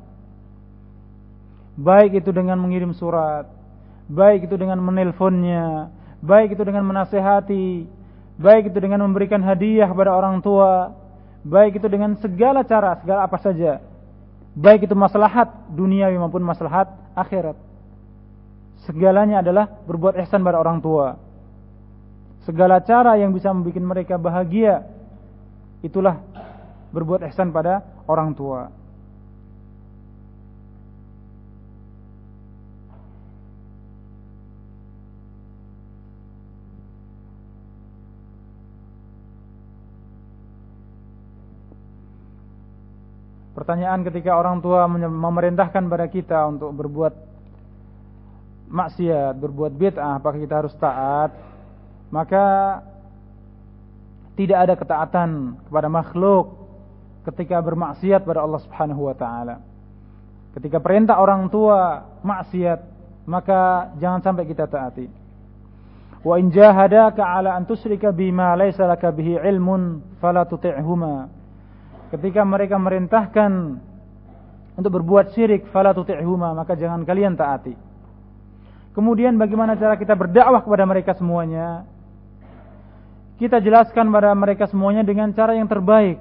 Baik itu dengan mengirim surat, baik itu dengan menelponnya, baik itu dengan menasehati, baik itu dengan memberikan hadiah kepada orang tua, baik itu dengan segala cara, segala apa saja, baik itu maslahat duniawi maupun maslahat akhirat. Segalanya adalah berbuat ihsan pada orang tua. Segala cara yang bisa membuat mereka bahagia, itulah berbuat ihsan pada orang tua. Pertanyaan ketika orang tua memerintahkan pada kita untuk berbuat maksiat, berbuat bid'ah, apakah kita harus taat? Maka tidak ada ketaatan kepada makhluk ketika bermaksiat pada Allah Subhanahu wa taala. Ketika perintah orang tua maksiat, maka jangan sampai kita taati. Wa in jahadaka 'ala an tusyrika bima laysa laka bihi 'ilmun fala tuti'huma. Ketika mereka merintahkan untuk berbuat syirik, fala tuti'huma, maka jangan kalian taati. Kemudian bagaimana cara kita berdakwah kepada mereka semuanya? Kita jelaskan pada mereka semuanya dengan cara yang terbaik.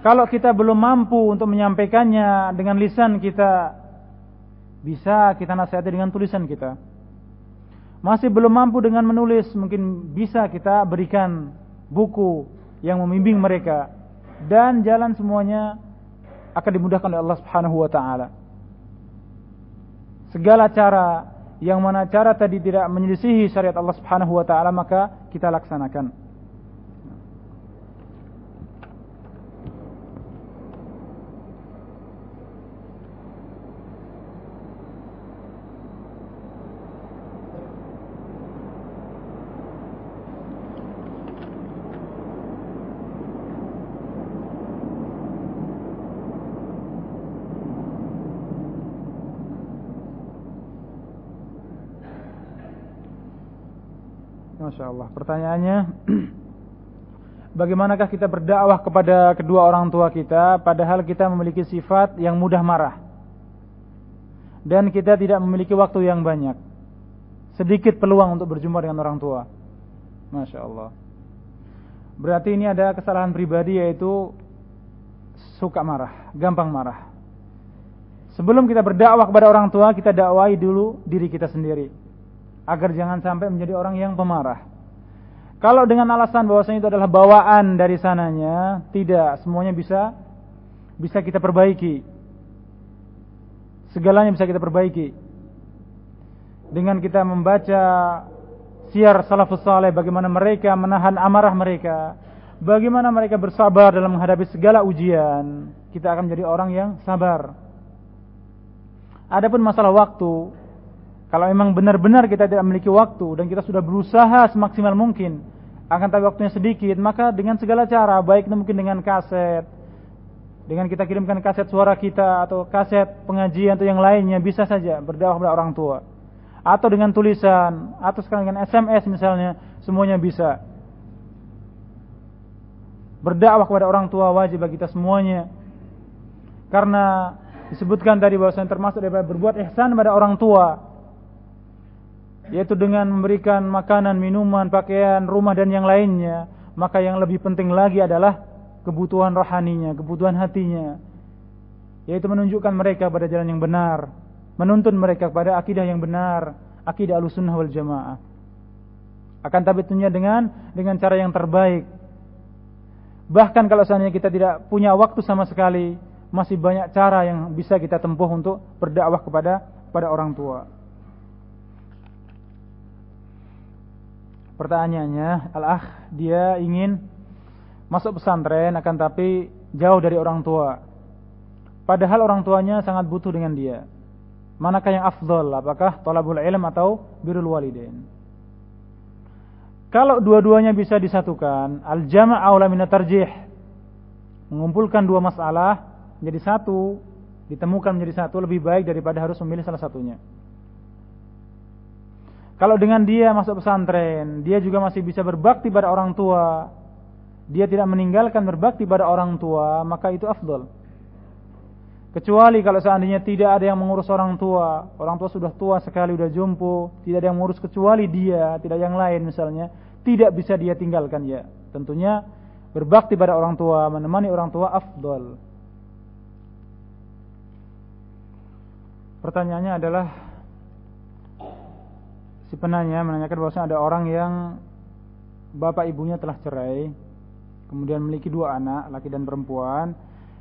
Kalau kita belum mampu untuk menyampaikannya dengan lisan kita, bisa kita nasihati dengan tulisan kita. Masih belum mampu dengan menulis, mungkin bisa kita berikan buku yang membimbing mereka. Dan jalan semuanya akan dimudahkan oleh Allah Subhanahu wa taala. Segala cara yang mana cara tadi tidak menyelisihi syariat Allah Subhanahu wa taala, maka kita laksanakan. Masya Allah. Pertanyaannya, bagaimanakah kita berdakwah kepada kedua orang tua kita padahal kita memiliki sifat yang mudah marah dan kita tidak memiliki waktu yang banyak, sedikit peluang untuk berjumpa dengan orang tua? Masya Allah. Berarti ini ada kesalahan pribadi, yaitu suka marah, gampang marah. Sebelum kita berdakwah kepada orang tua, kita dakwai dulu diri kita sendiri, agar jangan sampai menjadi orang yang pemarah. Kalau dengan alasan bahwasanya itu adalah bawaan dari sananya, tidak, semuanya bisa kita perbaiki. Segalanya bisa kita perbaiki. Dengan kita membaca syiar salafus saleh, bagaimana mereka menahan amarah mereka, bagaimana mereka bersabar dalam menghadapi segala ujian, kita akan menjadi orang yang sabar. Adapun masalah waktu, kalau memang benar-benar kita tidak memiliki waktu dan kita sudah berusaha semaksimal mungkin, akan tapi waktunya sedikit, maka dengan segala cara, baik itu mungkin dengan kaset, dengan kita kirimkan kaset suara kita atau kaset pengajian atau yang lainnya, bisa saja berdakwah kepada orang tua. Atau dengan tulisan, atau sekarang dengan SMS misalnya, semuanya bisa. Berdakwah kepada orang tua wajib bagi kita semuanya. Karena disebutkan tadi bahwasanya termasuk daripada berbuat ihsan pada orang tua, yaitu dengan memberikan makanan, minuman, pakaian, rumah dan yang lainnya. Maka yang lebih penting lagi adalah kebutuhan rohaninya, kebutuhan hatinya, yaitu menunjukkan mereka pada jalan yang benar, menuntun mereka kepada akidah yang benar, akidah Ahlussunnah wal Jamaah. Akan tapi tentunya dengan cara yang terbaik, Bahkan kalau seandainya kita tidak punya waktu sama sekali, masih banyak cara yang bisa kita tempuh untuk berdakwah kepada orang tua. Pertanyaannya, al-akh, dia ingin masuk pesantren akan tapi jauh dari orang tua. Padahal orang tuanya sangat butuh dengan dia. Manakah yang afdal? Apakah thalabul ilm atau birrul walidain? Kalau dua-duanya bisa disatukan, al-jama' aula minat tarjih. Mengumpulkan dua masalah menjadi satu, ditemukan menjadi satu lebih baik daripada harus memilih salah satunya. Kalau dengan dia masuk pesantren, dia juga masih bisa berbakti pada orang tua, dia tidak meninggalkan berbakti pada orang tua, maka itu afdal. Kecuali kalau seandainya tidak ada yang mengurus orang tua sudah tua sekali, sudah jompo, tidak ada yang mengurus kecuali dia, tidak yang lain misalnya, tidak bisa dia tinggalkan, ya. Tentunya berbakti pada orang tua, menemani orang tua afdal. Pertanyaannya adalah, si penanya menanyakan bahwasanya ada orang yang bapak ibunya telah cerai, kemudian memiliki dua anak, laki dan perempuan.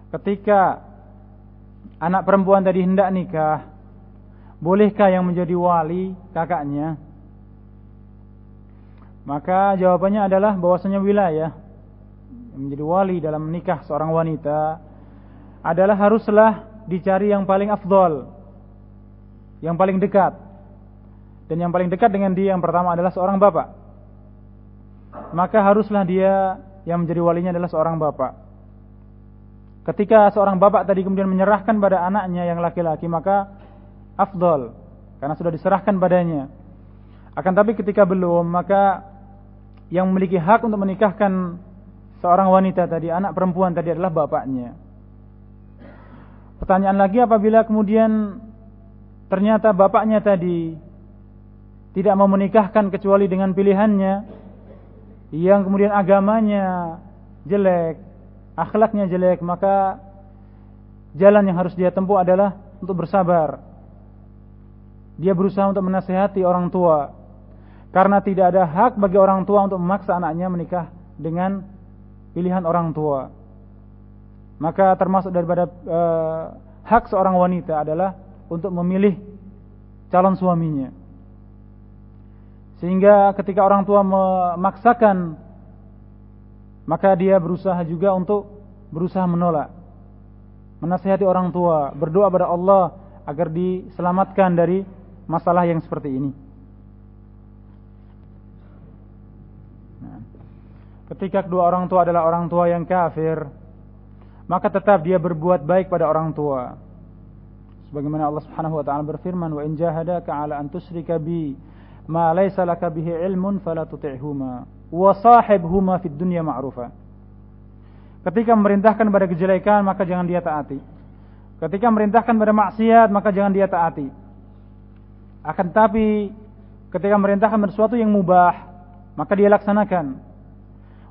Ketika anak perempuan tadi hendak nikah, bolehkah yang menjadi wali kakaknya? Maka jawabannya adalah bahwasanya wilayah yang menjadi wali dalam menikah seorang wanita adalah haruslah dicari yang paling afdol, yang paling dekat. Dan yang paling dekat dengan dia yang pertama adalah seorang bapak. Maka haruslah dia yang menjadi walinya adalah seorang bapak. Ketika seorang bapak tadi kemudian menyerahkan pada anaknya yang laki-laki, maka afdol, karena sudah diserahkan padanya. Akan tapi ketika belum, maka yang memiliki hak untuk menikahkan seorang wanita tadi, anak perempuan tadi, adalah bapaknya. Pertanyaan lagi, apabila kemudian ternyata bapaknya tadi tidak mau menikahkan kecuali dengan pilihannya, yang kemudian agamanya jelek, akhlaknya jelek, maka jalan yang harus dia tempuh adalah untuk bersabar. Dia berusaha untuk menasihati orang tua, karena tidak ada hak bagi orang tua untuk memaksa anaknya menikah dengan pilihan orang tua. Maka termasuk daripada hak seorang wanita adalah untuk memilih calon suaminya. Sehingga ketika orang tua memaksakan, maka dia berusaha juga untuk berusaha menolak, menasihati orang tua, berdoa pada Allah agar diselamatkan dari masalah yang seperti ini. Nah, ketika kedua orang tua adalah orang tua yang kafir, maka tetap dia berbuat baik pada orang tua. Sebagaimana Allah Subhanahu wa taala berfirman, "Wa in jahadaka 'ala an tusyrika bi ma laysa laka bihi 'ilmun fala tuti'huma wa sahibhuma fid dunya ma'rufa." Ketika memerintahkan pada kejelekan, maka jangan dia taati. Ketika memerintahkan pada maksiat, maka jangan dia taati. Akan tapi ketika memerintahkan pada sesuatu yang mubah, maka dia laksanakan.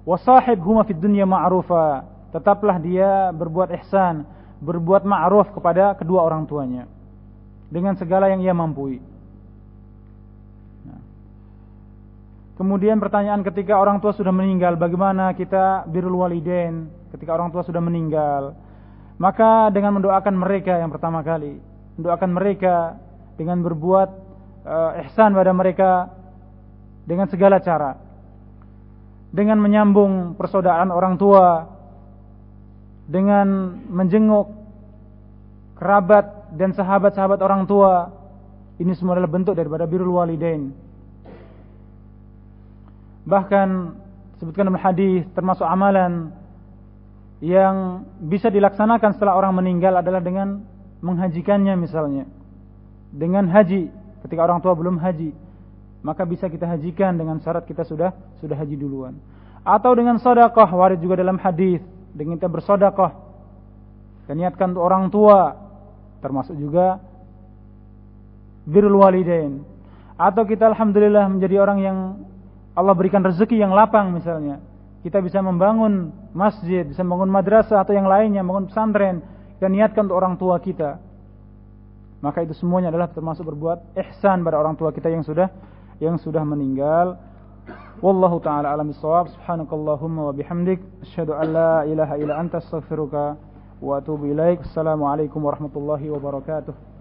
Wa sahibhuma fid dunya ma'rufa, tetaplah dia berbuat ihsan, berbuat ma'ruf kepada kedua orang tuanya dengan segala yang ia mampu. Kemudian pertanyaan, ketika orang tua sudah meninggal, bagaimana kita birrul walidain ketika orang tua sudah meninggal? Maka dengan mendoakan mereka yang pertama kali, mendoakan mereka dengan berbuat ihsan pada mereka dengan segala cara, dengan menyambung persaudaraan orang tua, dengan menjenguk kerabat dan sahabat-sahabat orang tua. Ini semua adalah bentuk daripada birrul walidain. Bahkan sebutkan dalam hadis, termasuk amalan yang bisa dilaksanakan setelah orang meninggal adalah dengan menghajikannya misalnya. Dengan haji, ketika orang tua belum haji, maka bisa kita hajikan dengan syarat kita sudah haji duluan. Atau dengan sedekah, warid juga dalam hadis, dengan kita bersedekah, dan niatkan untuk orang tua, termasuk juga birrul walidain. Atau kita alhamdulillah menjadi orang yang Allah berikan rezeki yang lapang misalnya, kita bisa membangun masjid, bisa membangun madrasah atau yang lainnya, membangun pesantren, dan niatkan untuk orang tua kita, maka itu semuanya adalah termasuk berbuat ihsan pada orang tua kita yang sudah meninggal. Wallahu taala alam bissawab. Subhanakallahumma wa bihamdik asyhadu an la ilaha illa anta astaghfiruka wa atubu ilaik. Assalamualaikum warahmatullahi wabarakatuh.